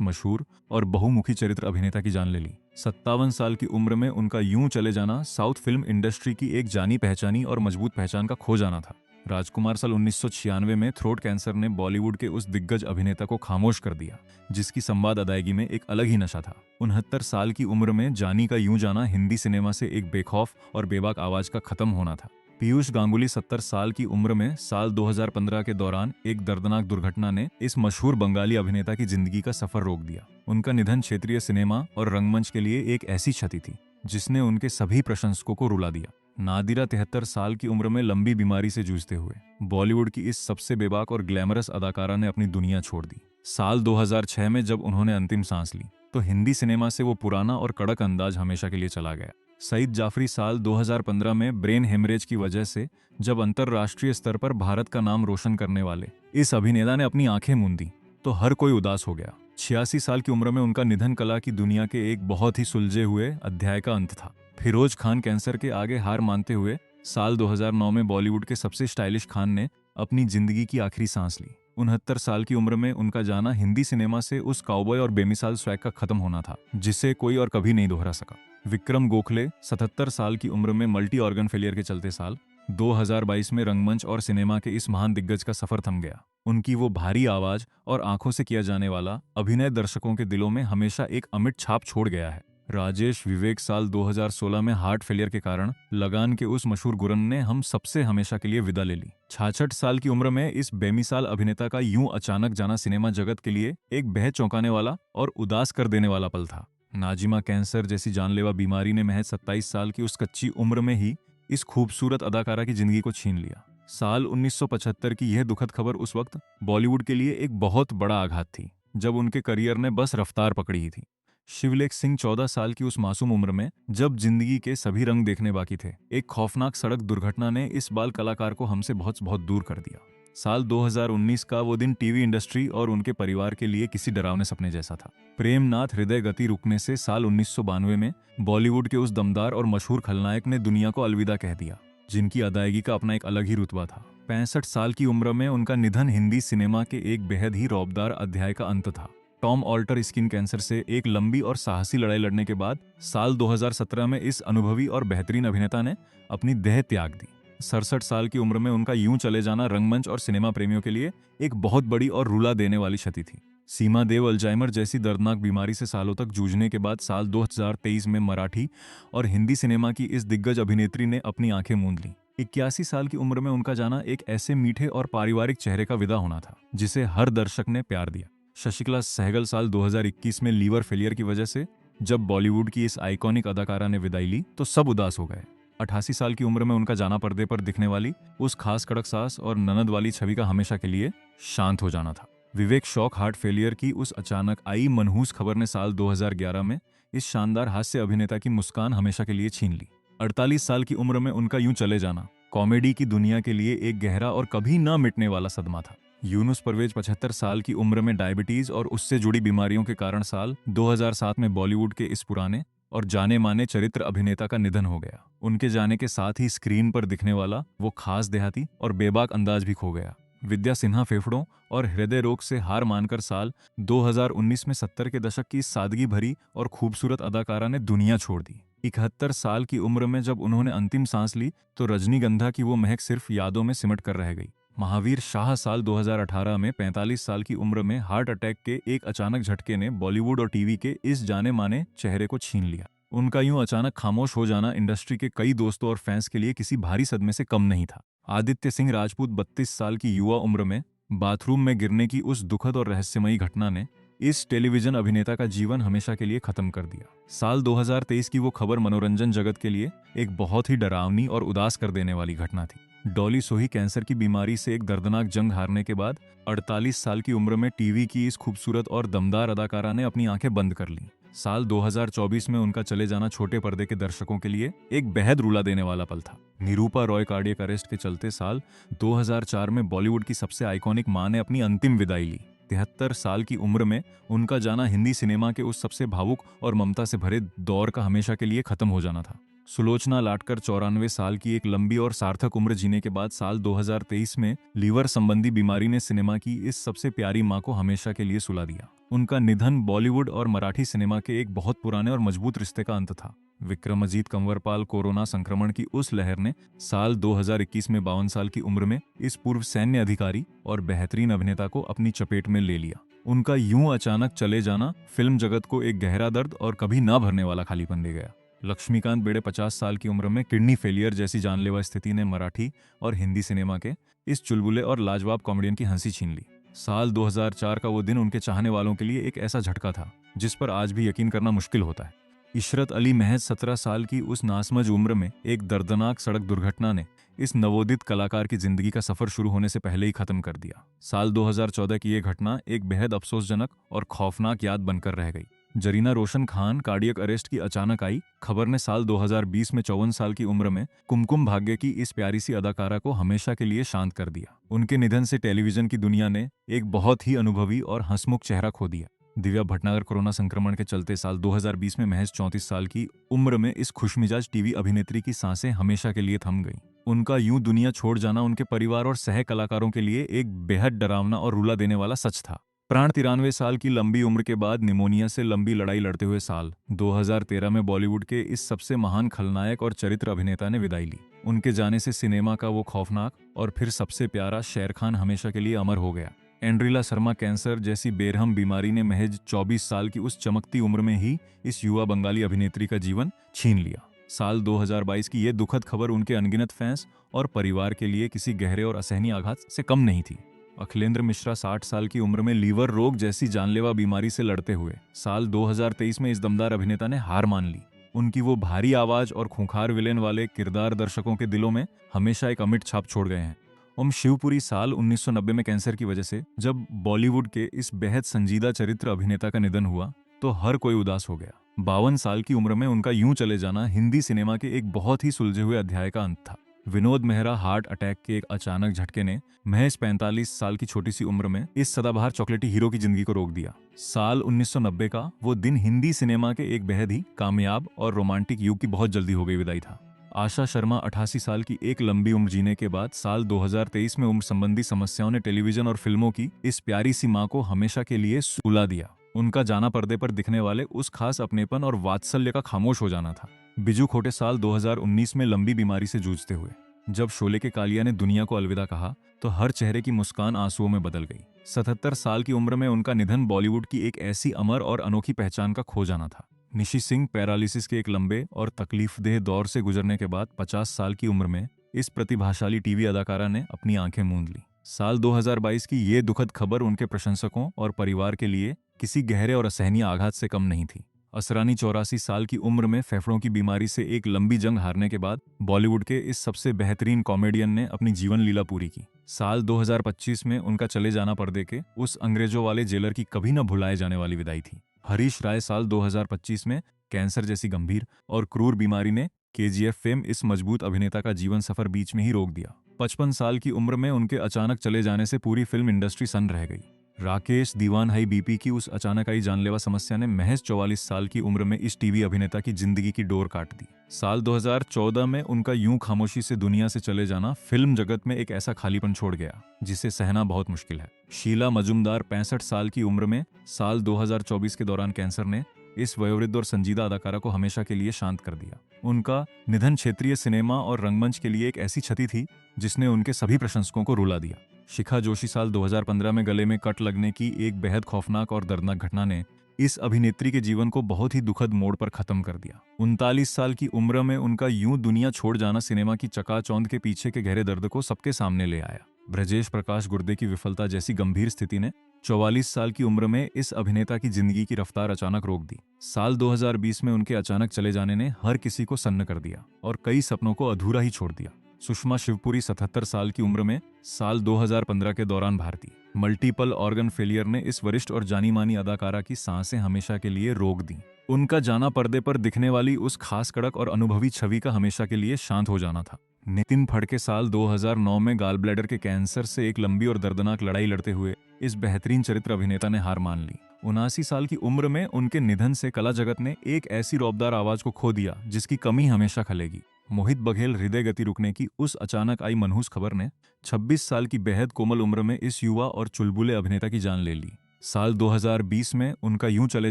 मशहूर और बहुमुखी चरित्र अभिनेता की जान ले ली। 57 साल की उम्र में उनका यूं चले जाना साउथ फिल्म इंडस्ट्री की एक जानी पहचानी और मजबूत पहचान का खो जाना था। राजकुमार साल 1996 में थ्रोट कैंसर ने बॉलीवुड के उस दिग्गज अभिनेता को खामोश कर दिया, जिसकी संवाद अदायगी में एक अलग ही नशा था। 69 साल की उम्र में जानी का यूं जाना हिंदी सिनेमा से एक बेखौफ और बेबाक आवाज का खत्म होना था। पीयूष गांगुली 70 साल की उम्र में साल 2015 के दौरान एक दर्दनाक दुर्घटना ने इस मशहूर बंगाली अभिनेता की जिंदगी का सफर रोक दिया। उनका निधन क्षेत्रीय सिनेमा और रंगमंच के लिए एक ऐसी क्षति थी जिसने उनके सभी प्रशंसकों को रुला दिया। नादिरा 73 साल की उम्र में लंबी बीमारी से जूझते हुए बॉलीवुड की इस सबसे बेबाक और ग्लैमरस अदाकारा ने अपनी दुनिया छोड़ दी। साल 2006 में जब उन्होंने अंतिम सांस ली तो हिंदी सिनेमा से वो पुराना और कड़क अंदाज हमेशा के लिए चला गया। सईद जाफरी साल 2015 में ब्रेन हेमरेज की वजह से जब अंतर्राष्ट्रीय स्तर पर भारत का नाम रोशन करने वाले इस अभिनेता ने अपनी आंखें मूंद दी तो हर कोई उदास हो गया। 86 साल की उम्र में उनका निधन कला की दुनिया के एक बहुत ही सुलझे हुए अध्याय का अंत था। फिरोज खान कैंसर के आगे हार मानते हुए साल 2009 में बॉलीवुड के सबसे स्टाइलिश खान ने अपनी जिंदगी की आखिरी सांस ली। 69 साल की उम्र में उनका जाना हिंदी सिनेमा से उस काउबॉय और बेमिसाल स्वैग का खत्म होना था जिसे कोई और कभी नहीं दोहरा सका। विक्रम गोखले 77 साल की उम्र में मल्टी ऑर्गन फेलियर के चलते साल 2022 में रंगमंच और सिनेमा के इस महान दिग्गज का सफर थम गया। उनकी वो भारी आवाज और आंखों से किया जाने वाला अभिनय दर्शकों के दिलों में हमेशा एक अमिट छाप छोड़ गया है। राजेश विवेक साल 2016 में हार्ट फेलियर के कारण लगान के उस मशहूर गुरन ने हम सबसे हमेशा के लिए विदा ले ली। 66 साल की उम्र में इस बेमिसाल अभिनेता का यूं अचानक जाना सिनेमा जगत के लिए एक बेहद चौंकाने वाला और उदास कर देने वाला पल था। नाजिमा कैंसर जैसी जानलेवा बीमारी ने महज 27 साल की उस कच्ची उम्र में ही इस खूबसूरत अदाकारा की जिंदगी को छीन लिया। साल 1975 की यह दुखद खबर उस वक्त बॉलीवुड के लिए एक बहुत बड़ा आघात थी जब उनके करियर ने बस रफ्तार पकड़ी ही थी। शिवलेख सिंह 14 साल की उस मासूम उम्र में जब जिंदगी के सभी रंग देखने बाकी थे, एक खौफनाक सड़क दुर्घटना ने इस बाल कलाकार को हमसे बहुत बहुत दूर कर दिया। साल 2019 का वो दिन टीवी इंडस्ट्री और उनके परिवार के लिए किसी डरावने सपने जैसा था। प्रेमनाथ हृदय गति रुकने से साल 1992 में बॉलीवुड के उस दमदार और मशहूर खलनायक ने दुनिया को अलविदा कह दिया, जिनकी अदायगी का अपना एक अलग ही रुतबा था। 65 साल की उम्र में उनका निधन हिंदी सिनेमा के एक बेहद ही रौबदार अध्याय का अंत था। टॉम ऑल्टर स्किन कैंसर से एक लंबी और साहसी लड़ाई लड़ने के बाद साल 2017 में इस अनुभवी और बेहतरीन अभिनेता ने अपनी देह त्याग दी। 67 साल की उम्र में उनका यूं चले जाना रंगमंच और सिनेमा प्रेमियों के लिए एक बहुत बड़ी और रुला देने वाली क्षति थी। सीमा देव अल्जाइमर जैसी दर्दनाक बीमारी से सालों तक जूझने के बाद साल 2023 में मराठी और हिंदी सिनेमा की इस दिग्गज अभिनेत्री ने अपनी आंखें मूंद लीं। 81 साल की उम्र में उनका जाना एक ऐसे मीठे और पारिवारिक चेहरे का विदा होना था जिसे हर दर्शक ने प्यार दिया। शशिकला सहगल साल 2021 में लीवर फेलियर की वजह से जब बॉलीवुड की इस आइकॉनिक अदाकारा ने विदाई ली तो सब उदास हो गए। 88 साल की उम्र में उनका जाना पर्दे पर दिखने वाली उस खास कड़क सास और ननद वाली छवि का हमेशा के लिए शांत हो जाना था। विवेक शौक हार्ट फेलियर की उस अचानक आई मनहूस खबर ने साल 2011 में इस शानदार हास्य अभिनेता की मुस्कान हमेशा के लिए छीन ली। 48 साल की उम्र में उनका यूं चले जाना कॉमेडी की दुनिया के लिए एक गहरा और कभी न मिटने वाला सदमा था। यूनुस परवेज 75 साल की उम्र में डायबिटीज और उससे जुड़ी बीमारियों के कारण साल 2007 में बॉलीवुड के इस पुराने और जाने माने चरित्र अभिनेता का निधन हो गया। उनके जाने के साथ ही स्क्रीन पर दिखने वाला वो खास देहाती और बेबाक अंदाज भी खो गया। विद्या सिन्हा फेफड़ों और हृदय रोग से हार मानकर साल 2019 में 70 के दशक की सादगी भरी और खूबसूरत अदाकारा ने दुनिया छोड़ दी। 71 साल की उम्र में जब उन्होंने अंतिम सांस ली तो रजनीगंधा की वो महक सिर्फ यादों में सिमट कर रह गई। महावीर शाह साल 2018 में 45 साल की उम्र में हार्ट अटैक के एक अचानक झटके ने बॉलीवुड और टीवी के इस जाने माने चेहरे को छीन लिया। उनका यूं अचानक खामोश हो जाना इंडस्ट्री के कई दोस्तों और फैंस के लिए किसी भारी सदमे से कम नहीं था। आदित्य सिंह राजपूत 32 साल की युवा उम्र में बाथरूम में गिरने की उस दुखद और रहस्यमयी घटना ने इस टेलीविजन अभिनेता का जीवन हमेशा के लिए खत्म कर दिया। साल 2023 की वो खबर मनोरंजन जगत के लिए एक बहुत ही डरावनी और उदास कर देने वाली घटना थी। डॉली सोही कैंसर की बीमारी से एक दर्दनाक जंग हारने के बाद 48 साल की उम्र में टीवी की इस खूबसूरत और दमदार अदाकारा ने अपनी आंखें बंद कर लीं। साल 2024 में उनका चले जाना छोटे पर्दे के दर्शकों के लिए एक बेहद रुला देने वाला पल था। निरूपा रॉय कार्डियक अरेस्ट के चलते साल 2004 में बॉलीवुड की सबसे आइकॉनिक मां ने अपनी अंतिम विदाई ली। 73 साल की उम्र में उनका जाना हिंदी सिनेमा के उस सबसे भावुक और ममता से भरे दौर का हमेशा के लिए खत्म हो जाना था। सुलोचना लाटकर 94 साल की एक लंबी और सार्थक उम्र जीने के बाद साल 2023 में लीवर संबंधी बीमारी ने सिनेमा की इस सबसे प्यारी मां को हमेशा के लिए सुला दिया। उनका निधन बॉलीवुड और मराठी सिनेमा के एक बहुत पुराने और मजबूत रिश्ते का अंत था। विक्रमजीत कंवरपाल कोरोना संक्रमण की उस लहर ने साल 2021 में 52 साल की उम्र में इस पूर्व सैन्य अधिकारी और बेहतरीन अभिनेता को अपनी चपेट में ले लिया। उनका यूं अचानक चले जाना फिल्म जगत को एक गहरा दर्द और कभी ना भरने वाला खालीपन दे गया। लक्ष्मीकांत बेड़े 50 साल की उम्र में किडनी फेलियर जैसी जानलेवा स्थिति ने मराठी और हिंदी सिनेमा के इस चुलबुले और लाजवाब कॉमेडियन की हंसी छीन ली। साल 2004 का वो दिन उनके चाहने वालों के लिए एक ऐसा झटका था जिस पर आज भी यकीन करना मुश्किल होता है। इशरत अली महज 17 साल की उस नासमझ उम्र में एक दर्दनाक सड़क दुर्घटना ने इस नवोदित कलाकार की जिंदगी का सफर शुरू होने से पहले ही खत्म कर दिया। साल 2014 की ये घटना एक बेहद अफसोसजनक और खौफनाक याद बनकर रह गई। जरीना रोशन खान कार्डियक अरेस्ट की अचानक आई खबर ने साल 2020 में 54 साल की उम्र में कुमकुम भाग्य की इस प्यारी सी अदाकारा को हमेशा के लिए शांत कर दिया। उनके निधन से टेलीविजन की दुनिया ने एक बहुत ही अनुभवी और हंसमुख चेहरा खो दिया। दिव्या भटनागर कोरोना संक्रमण के चलते साल 2020 में महज 34 साल की उम्र में इस खुशमिजाज टीवी अभिनेत्री की सांसें हमेशा के लिए थम गईं। उनका यूं दुनिया छोड़ जाना उनके परिवार और सह कलाकारों के लिए एक बेहद डरावना और रुला देने वाला सच था। प्राण 93 साल की लंबी उम्र के बाद निमोनिया से लंबी लड़ाई लड़ते हुए साल 2013 में बॉलीवुड के इस सबसे महान खलनायक और चरित्र अभिनेता ने विदाई ली। उनके जाने से सिनेमा का वो खौफनाक और फिर सबसे प्यारा शेर खान हमेशा के लिए अमर हो गया। एंड्रिला शर्मा कैंसर जैसी बेरहम बीमारी ने महज 24 साल की उस चमकती उम्र में ही इस युवा बंगाली अभिनेत्री का जीवन छीन लिया। साल 2022 की ये दुखद खबर उनके अनगिनत फैंस और परिवार के लिए किसी गहरे और असहनीय आघात से कम नहीं थी। अखिलेंद्र मिश्रा 60 साल की उम्र में लीवर रोग जैसी जानलेवा बीमारी से लड़ते हुए साल 2023 में इस दमदार अभिनेता ने हार मान ली। उनकी वो भारी आवाज और खूंखार विलेन वाले किरदार दर्शकों के दिलों में हमेशा एक अमिट छाप छोड़ गए हैं। ओम शिवपुरी साल 1990 में कैंसर की वजह से जब बॉलीवुड के इस बेहद संजीदा चरित्र अभिनेता का निधन हुआ तो हर कोई उदास हो गया। 52 साल की उम्र में उनका यूं चले जाना हिंदी सिनेमा के एक बहुत ही सुलझे हुए अध्याय का अंत था। विनोद मेहरा हार्ट अटैक के एक अचानक झटके ने महज 45 साल की छोटी सी उम्र में इस सदाबहार चॉकलेटी हीरो की जिंदगी को रोक दिया। साल 1990 का वो दिन हिंदी सिनेमा के एक बेहद ही कामयाब और रोमांटिक युग की बहुत जल्दी हो गई विदाई था। आशा शर्मा 88 साल की एक लंबी उम्र जीने के बाद साल 2023 में उम्र संबंधी समस्याओं ने टेलीविजन और फिल्मों की इस प्यारी सी मां को हमेशा के लिए सुला दिया। उनका जाना पर्दे पर दिखने वाले उस खास अपनेपन और वात्सल्य का खामोश हो जाना था। बिजू खोटे साल 2019 में लंबी बीमारी से जूझते हुए जब शोले के कालिया ने दुनिया को अलविदा कहा तो हर चेहरे की मुस्कान आंसुओं में बदल गई। 77 साल की उम्र में उनका निधन बॉलीवुड की एक ऐसी अमर और अनोखी पहचान का खो जाना था। निशी सिंह पैरालिसिस के एक लंबे और तकलीफदेह दौर से गुजरने के बाद 50 साल की उम्र में इस प्रतिभाशाली टीवी अदाकारा ने अपनी आंखें मूंद ली। साल 2022 की ये दुखद खबर उनके प्रशंसकों और परिवार के लिए किसी गहरे और असहनीय आघात से कम नहीं थी। असरानी 84 साल की उम्र में फेफड़ों की बीमारी से एक लंबी जंग हारने के बाद बॉलीवुड के इस सबसे बेहतरीन कॉमेडियन ने अपनी जीवन लीला पूरी की। साल 2025 में उनका चले जाना पर्दे के उस अंग्रेजों वाले जेलर की कभी न भुलाए जाने वाली विदाई थी। हरीश राय साल 2025 में कैंसर जैसी गंभीर और क्रूर बीमारी ने केजीएफ फेम इस मजबूत अभिनेता का जीवन सफर बीच में ही रोक दिया। 55 साल की उम्र में उनके अचानक चले जाने से पूरी फिल्म इंडस्ट्री सन्न रह गई। राकेश दीवान हाई बीपी की उस अचानक आई जानलेवा समस्या ने महज 44 साल की उम्र में इस टीवी अभिनेता की जिंदगी की डोर काट दी। साल 2014 में उनका यूं खामोशी से दुनिया से चले जाना फिल्म जगत में एक ऐसा खालीपन छोड़ गया जिसे सहना बहुत मुश्किल है। शीला मजुमदार 65 साल की उम्र में साल 2024 के दौरान कैंसर ने इस वयोवृद्ध और संजीदा अदाकारा को हमेशा के लिए शांत कर दिया। उनका निधन क्षेत्रीय सिनेमा और रंगमंच के लिए एक ऐसी क्षति थी जिसने उनके सभी प्रशंसकों को रुला दिया। शिखा जोशी साल 2015 में गले में कट लगने की एक बेहद खौफनाक और दर्दनाक घटना ने इस अभिनेत्री के जीवन को बहुत ही दुखद मोड़ पर खत्म कर दिया। 39 साल की उम्र में उनका यूं दुनिया छोड़ जाना सिनेमा की चकाचौंध के पीछे के गहरे दर्द को सबके सामने ले आया। ब्रजेश प्रकाश गुर्दे की विफलता जैसी गंभीर स्थिति ने 44 साल की उम्र में इस अभिनेता की जिंदगी की रफ्तार अचानक रोक दी। साल 2020 में उनके अचानक चले जाने ने हर किसी को सन्न कर दिया और कई सपनों को अधूरा ही छोड़ दिया। सुषमा शिवपुरी 77 साल की उम्र में साल 2015 के दौरान भारतीय मल्टीपल ऑर्गन फेलियर ने इस वरिष्ठ और जानी मानी अदाकारा की सांसें हमेशा के लिए रोक दी। उनका जाना पर्दे पर दिखने वाली उस खास कड़क और अनुभवी छवि का हमेशा के लिए शांत हो जाना था। नितिन फड़के साल 2009 में गाल ब्लैडर के कैंसर से एक लंबी और दर्दनाक लड़ाई लड़ते हुए इस बेहतरीन चरित्र अभिनेता ने हार मान ली। 79 साल की उम्र में उनके निधन से कला जगत ने एक ऐसी रौबदार आवाज को खो दिया जिसकी कमी हमेशा खलेगी। मोहित बघेल हृदय गति रुकने की उस अचानक आई मनहूस खबर ने 26 साल की बेहद कोमल उम्र में इस युवा और चुलबुले अभिनेता की जान ले ली। साल 2020 में उनका यूं चले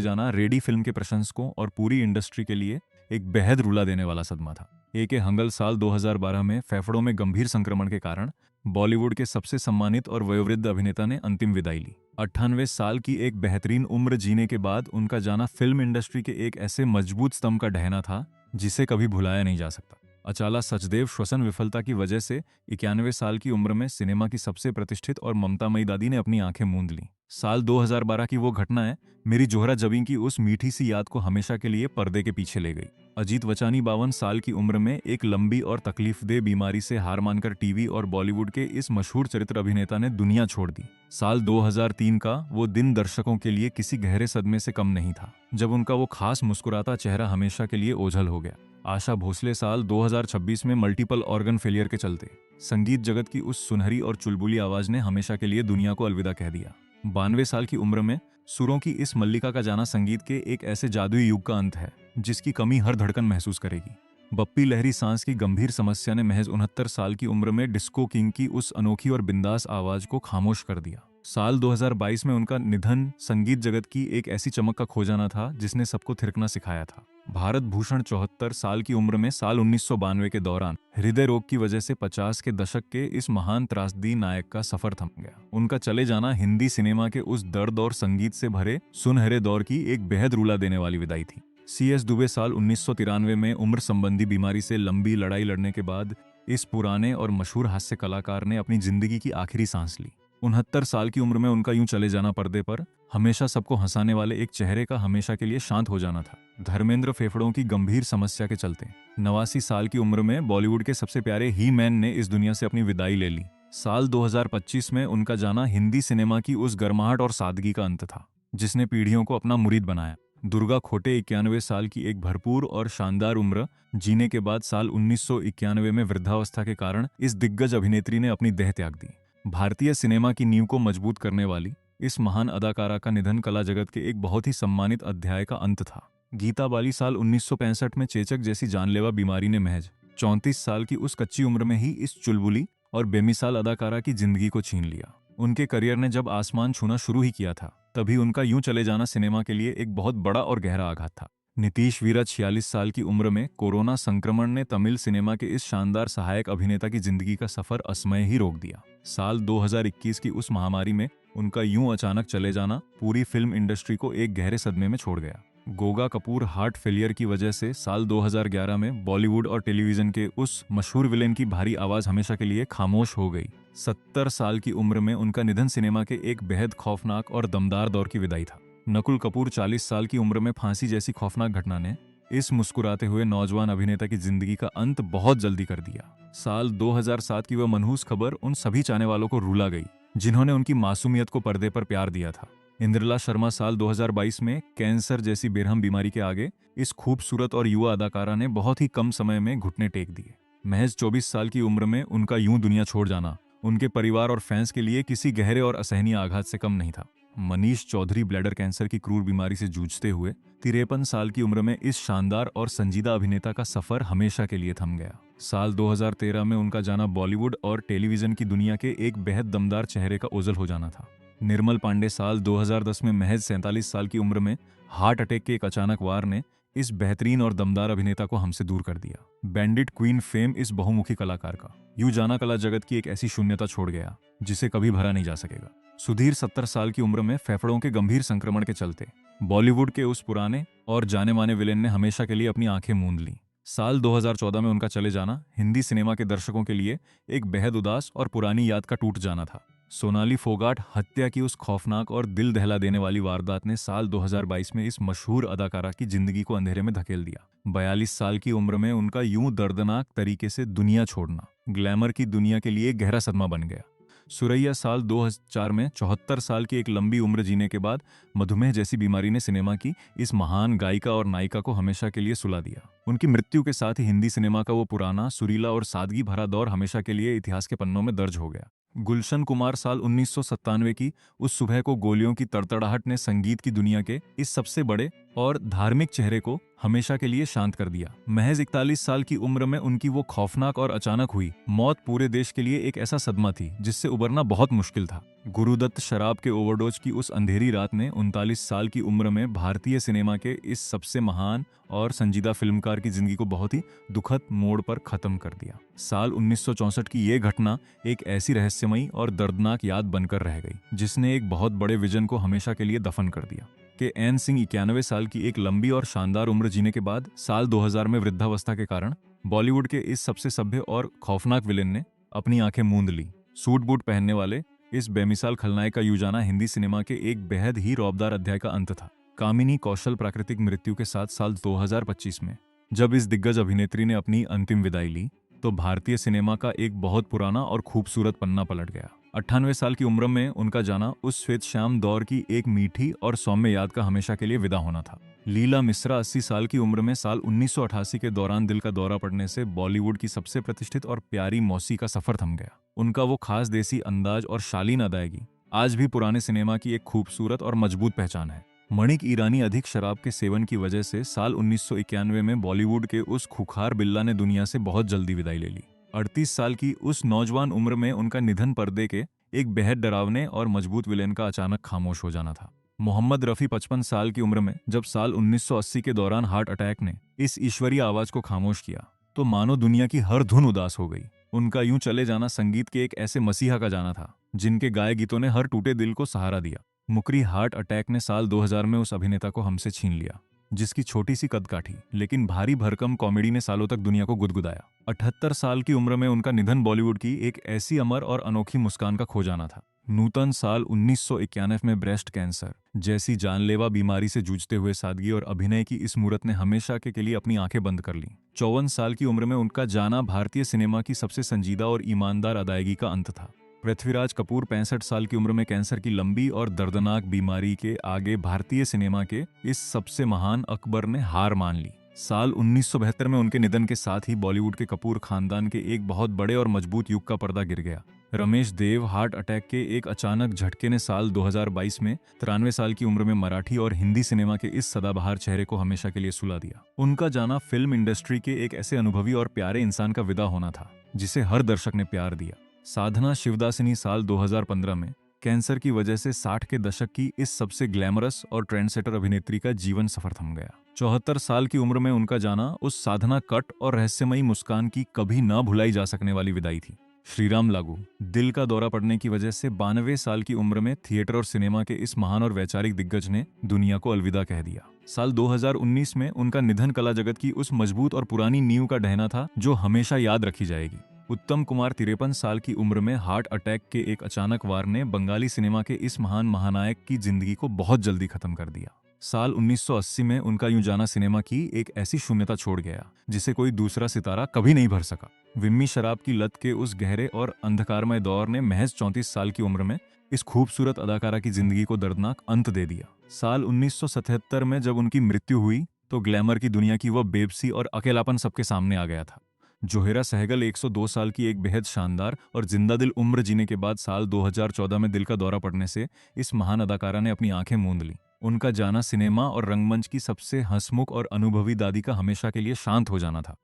जाना रेडी फिल्म के प्रशंसकों और पूरी इंडस्ट्री के लिए एक बेहद रुला देने वाला सदमा था। ए.के. हंगल साल 2012 में फेफड़ों में गंभीर संक्रमण के कारण बॉलीवुड के सबसे सम्मानित और वयोवृद्ध अभिनेता ने अंतिम विदाई ली। 98 साल की एक बेहतरीन उम्र जीने के बाद उनका जाना फिल्म इंडस्ट्री के एक ऐसे मजबूत स्तंभ का ढहना था जिसे कभी भुलाया नहीं जा सकता। अचाला सचदेव श्वसन विफलता की वजह से 91 साल की उम्र में सिनेमा की सबसे प्रतिष्ठित और ममतामयी दादी ने अपनी आंखें मूंद लीं। साल 2012 की वो घटनाएं मेरी जोहरा जबीं की उस मीठी सी याद को हमेशा के लिए पर्दे के पीछे ले गई। अजीत वचानी 52 साल की उम्र में एक लंबी और तकलीफदेह बीमारी से हार मानकर टीवी और बॉलीवुड के इस मशहूर चरित्र अभिनेता ने दुनिया छोड़ दी। साल 2003 का वो दिन दर्शकों के लिए किसी गहरे सदमे से कम नहीं था, जब उनका वो खास मुस्कुराता चेहरा हमेशा के लिए ओझल हो गया। आशा भोसले साल 2026 में मल्टीपल ऑर्गन फेलियर के चलते संगीत जगत की उस सुनहरी और चुलबुली आवाज ने हमेशा के लिए दुनिया को अलविदा कह दिया। 92 साल की उम्र में सुरों की इस मल्लिका का जाना संगीत के एक ऐसे जादुई युग का अंत है जिसकी कमी हर धड़कन महसूस करेगी। बप्पी लहरी सांस की गंभीर समस्या ने महज 69 साल की उम्र में डिस्को किंग की उस अनोखी और बिंदास आवाज को खामोश कर दिया। साल 2022 में उनका निधन संगीत जगत की एक ऐसी चमक का खो जाना था जिसने सबको थिरकना सिखाया था। भारत भूषण 74 साल की उम्र में साल 1992 के दौरान हृदय रोग की वजह से 50 के दशक के इस महान त्रासदी नायक का सफर थम गया। उनका चले जाना हिंदी सिनेमा के उस दर्द और संगीत से भरे सुनहरे दौर की एक बेहद रुला देने वाली विदाई थी। C.S. दुबे साल 1993 में उम्र संबंधी बीमारी से लंबी लड़ाई लड़ने के बाद इस पुराने और मशहूर हास्य कलाकार ने अपनी जिंदगी की आखिरी सांस ली। 69 साल की उम्र में उनका यूं चले जाना पर्दे पर हमेशा सबको हंसाने वाले एक चेहरे का हमेशा के लिए शांत हो जाना था। धर्मेंद्र फेफड़ों की गंभीर समस्या के चलते 89 साल की उम्र में बॉलीवुड के सबसे प्यारे ही मैन ने इस दुनिया से अपनी विदाई ले ली। साल 2025 में उनका जाना हिंदी सिनेमा की उस गर्माहट और सादगी का अंत था जिसने पीढ़ियों को अपना मुरीद बनाया। दुर्गा खोटे 91 साल की एक भरपूर और शानदार उम्र जीने के बाद साल 1991 में वृद्धावस्था के कारण इस दिग्गज अभिनेत्री ने अपनी देह त्याग दी। भारतीय सिनेमा की नींव को मजबूत करने वाली इस महान अदाकारा का निधन कला जगत के एक बहुत ही सम्मानित अध्याय का अंत था। गीता बाली साल 1965 में चेचक जैसी जानलेवा बीमारी ने महज 34 साल की उस कच्ची उम्र में ही इस चुलबुली और बेमिसाल अदाकारा की जिंदगी को छीन लिया। उनके करियर ने जब आसमान छूना शुरू ही किया था तभी उनका यूं चले जाना सिनेमा के लिए एक बहुत बड़ा और गहरा आघात था। नीतीश वीरा 46 साल की उम्र में कोरोना संक्रमण ने तमिल सिनेमा के इस शानदार सहायक अभिनेता की जिंदगी का सफर असमय ही रोक दिया। साल 2021 की उस महामारी में उनका यूं अचानक चले जाना पूरी फिल्म इंडस्ट्री को एक गहरे सदमे में छोड़ गया। गोगा कपूर हार्ट फेलियर की वजह से साल 2011 में बॉलीवुड और टेलीविजन के उस मशहूर विलेन की भारी आवाज हमेशा के लिए खामोश हो गई। 70 साल की उम्र में उनका निधन सिनेमा के एक बेहद खौफनाक और दमदार दौर की विदाई था। नकुल कपूर 40 साल की उम्र में फांसी जैसी खौफनाक घटना ने इस मुस्कुराते हुए नौजवान अभिनेता की जिंदगी का अंत बहुत जल्दी कर दिया। साल 2007 की वह मनहूस खबर उन सभी चाहने वालों को रुला गई जिन्होंने उनकी मासूमियत को पर्दे पर प्यार दिया था। इंद्रला शर्मा साल 2022 में कैंसर जैसी बेरहम बीमारी के आगे इस खूबसूरत और युवा अदाकारा ने बहुत ही कम समय में घुटने टेक दिए। महज 24 साल की उम्र में उनका यूं दुनिया छोड़ जाना उनके परिवार और फैंस के लिए किसी गहरे और असहनीय आघात से कम नहीं था। मनीष चौधरी ब्लैडर कैंसर की क्रूर बीमारी से जूझते हुए 53 साल की उम्र में इस शानदार और संजीदा अभिनेता का सफर हमेशा के लिए थम गया। साल 2013 में उनका जाना बॉलीवुड और टेलीविजन की दुनिया के एक बेहद दमदार चेहरे का ओझल हो जाना था। निर्मल पांडे साल 2010 में महज 47 साल की उम्र में हार्ट अटैक के एक अचानक वार ने इस बेहतरीन और दमदार अभिनेता को हमसे दूर कर दिया। बैंडिट क्वीन फेम इस बहुमुखी कलाकार का यूं जाना कला जगत की एक ऐसी शून्यता छोड़ गया जिसे कभी भरा नहीं जा सकेगा। सुधीर 70 साल की उम्र में फेफड़ों के गंभीर संक्रमण के चलते बॉलीवुड के उस पुराने और जाने माने विलेन ने हमेशा के लिए अपनी आंखें मूंद लीं। साल 2014 में उनका चले जाना हिंदी सिनेमा के दर्शकों के लिए एक बेहद उदास और पुरानी याद का टूट जाना था। सोनाली फोगाट हत्या की उस खौफनाक और दिल दहला देने वाली वारदात ने साल 2022 में इस मशहूर अदाकारा की जिंदगी को अंधेरे में धकेल दिया। 42 साल की उम्र में उनका यूं दर्दनाक तरीके से दुनिया छोड़ना ग्लैमर की दुनिया के लिए एक गहरा सदमा बन गया। सुरैया साल 2004 में 74 साल की एक लंबी उम्र जीने के बाद मधुमेह जैसी बीमारी ने सिनेमा की इस महान गायिका और नायिका को हमेशा के लिए सुला दिया। उनकी मृत्यु के साथ ही हिंदी सिनेमा का वो पुराना, सुरीला और सादगी भरा दौर हमेशा के लिए इतिहास के पन्नों में दर्ज हो गया। गुलशन कुमार साल 1997 की उस सुबह को गोलियों की तड़तड़ाहट ने संगीत की दुनिया के इस सबसे बड़े और धार्मिक चेहरे को हमेशा के लिए शांत कर दिया। महज 41 साल की उम्र में उनकी वो खौफनाक और अचानक हुई मौत पूरे देश के लिए एक ऐसा सदमा थी जिससे उबरना बहुत मुश्किल था। गुरुदत्त शराब के ओवरडोज की उस अंधेरी रात ने 39 साल की उम्र में भारतीय सिनेमा के इस सबसे महान और संजीदा फिल्मकार की जिंदगी को बहुत ही दुखद मोड़ पर खत्म कर दिया। साल 1964 की ये घटना एक ऐसी रहस्यमयी और दर्दनाक याद बनकर रह गई जिसने एक बहुत बड़े विजन को हमेशा के लिए दफन कर दिया। के एन सिंह 91 साल की एक लंबी और शानदार उम्र जीने के बाद साल 2000 में वृद्धावस्था के कारण बॉलीवुड के इस सबसे सभ्य और खौफनाक विलेन ने अपनी आंखें मूंद ली। सूट बूट पहनने वाले इस बेमिसाल खलनायक का यूं जाना हिंदी सिनेमा के एक बेहद ही रौबदार अध्याय का अंत था। कामिनी कौशल प्राकृतिक मृत्यु के साथ साल 2025 में जब इस दिग्गज अभिनेत्री ने अपनी अंतिम विदाई ली तो भारतीय सिनेमा का एक बहुत पुराना और खूबसूरत पन्ना पलट गया। 98 साल की उम्र में उनका जाना उस श्वेत श्याम दौर की एक मीठी और सौम्य याद का हमेशा के लिए विदा होना था। लीला मिश्रा 80 साल की उम्र में साल 1988 के दौरान दिल का दौरा पड़ने से बॉलीवुड की सबसे प्रतिष्ठित और प्यारी मौसी का सफर थम गया। उनका वो खास देसी अंदाज और शालीन अदायगी आज भी पुराने सिनेमा की एक खूबसूरत और मजबूत पहचान है। मणिक ईरानी अधिक शराब के सेवन की वजह से साल 1991 में बॉलीवुड के उस खूंखार बिल्ला ने दुनिया से बहुत जल्दी विदाई ले ली। 38 साल की उस नौजवान उम्र में उनका निधन पर्दे के एक बेहद डरावने और मजबूत विलेन का अचानक खामोश हो जाना था। मोहम्मद रफी 55 साल की उम्र में जब साल 1980 के दौरान हार्ट अटैक ने इस ईश्वरीय आवाज को खामोश किया तो मानो दुनिया की हर धुन उदास हो गई। उनका यूं चले जाना संगीत के एक ऐसे मसीहा का जाना था जिनके गाए गीतों ने हर टूटे दिल को सहारा दिया। मुकरी हार्ट अटैक ने साल 2000 में उस अभिनेता को हमसे छीन लिया जिसकी छोटी सी कदकाठी लेकिन भारी भरकम कॉमेडी ने सालों तक दुनिया को गुदगुदाया। 78 साल की उम्र में उनका निधन बॉलीवुड की एक ऐसी अमर और अनोखी मुस्कान का खो जाना था। नूतन साल 1991 में ब्रेस्ट कैंसर जैसी जानलेवा बीमारी से जूझते हुए सादगी और अभिनय की इस मूरत ने हमेशा के लिए अपनी आंखें बंद कर लीं। 54 साल की उम्र में उनका जाना भारतीय सिनेमा की सबसे संजीदा और ईमानदार अदायगी का अंत था। पृथ्वीराज कपूर 65 साल की उम्र में कैंसर की लंबी और दर्दनाक बीमारी के आगे भारतीय सिनेमा के इस सबसे महान अकबर ने हार मान ली। साल 1972 में उनके निधन के साथ ही बॉलीवुड के कपूर खानदान के एक बहुत बड़े और मजबूत युग का पर्दा गिर गया। रमेश देव हार्ट अटैक के एक अचानक झटके ने साल 2022 में 93 साल की उम्र में मराठी और हिंदी सिनेमा के इस सदाबहार चेहरे को हमेशा के लिए सुला दिया। उनका जाना फिल्म इंडस्ट्री के एक ऐसे अनुभवी और प्यारे इंसान का विदा होना था जिसे हर दर्शक ने प्यार दिया। साधना शिवदासिनी साल 2015 में कैंसर की वजह से 60 के दशक की इस सबसे ग्लैमरस और ट्रेंडसेटर अभिनेत्री का जीवन सफर थम गया। 74 साल की उम्र में उनका जाना उस साधना कट और रहस्यमयी मुस्कान की कभी न भुलाई जा सकने वाली विदाई थी। श्रीराम लागू दिल का दौरा पड़ने की वजह से 92 साल की उम्र में थिएटर और सिनेमा के इस महान और वैचारिक दिग्गज ने दुनिया को अलविदा कह दिया। साल 2019 में उनका निधन कला जगत की उस मजबूत और पुरानी नींव का ढहना था जो हमेशा याद रखी जाएगी। उत्तम कुमार 53 साल की उम्र में हार्ट अटैक के एक अचानक वार ने बंगाली सिनेमा के इस महान महानायक की जिंदगी को बहुत जल्दी खत्म कर दिया। साल 1980 में उनका यूं जाना सिनेमा की एक ऐसी शून्यता छोड़ गया जिसे कोई दूसरा सितारा कभी नहीं भर सका। विम्मी शराब की लत के उस गहरे और अंधकारमय दौर ने महज 34 साल की उम्र में इस खूबसूरत अदाकारा की जिंदगी को दर्दनाक अंत दे दिया। साल 1977 में जब उनकी मृत्यु हुई तो ग्लैमर की दुनिया की वह बेबसी और अकेलापन सबके सामने आ गया था। जोहेरा सहगल 102 साल की एक बेहद शानदार और जिंदा दिल उम्र जीने के बाद साल 2014 में दिल का दौरा पड़ने से इस महान अदाकारा ने अपनी आंखें मूंद ली। उनका जाना सिनेमा और रंगमंच की सबसे हंसमुख और अनुभवी दादी का हमेशा के लिए शांत हो जाना था।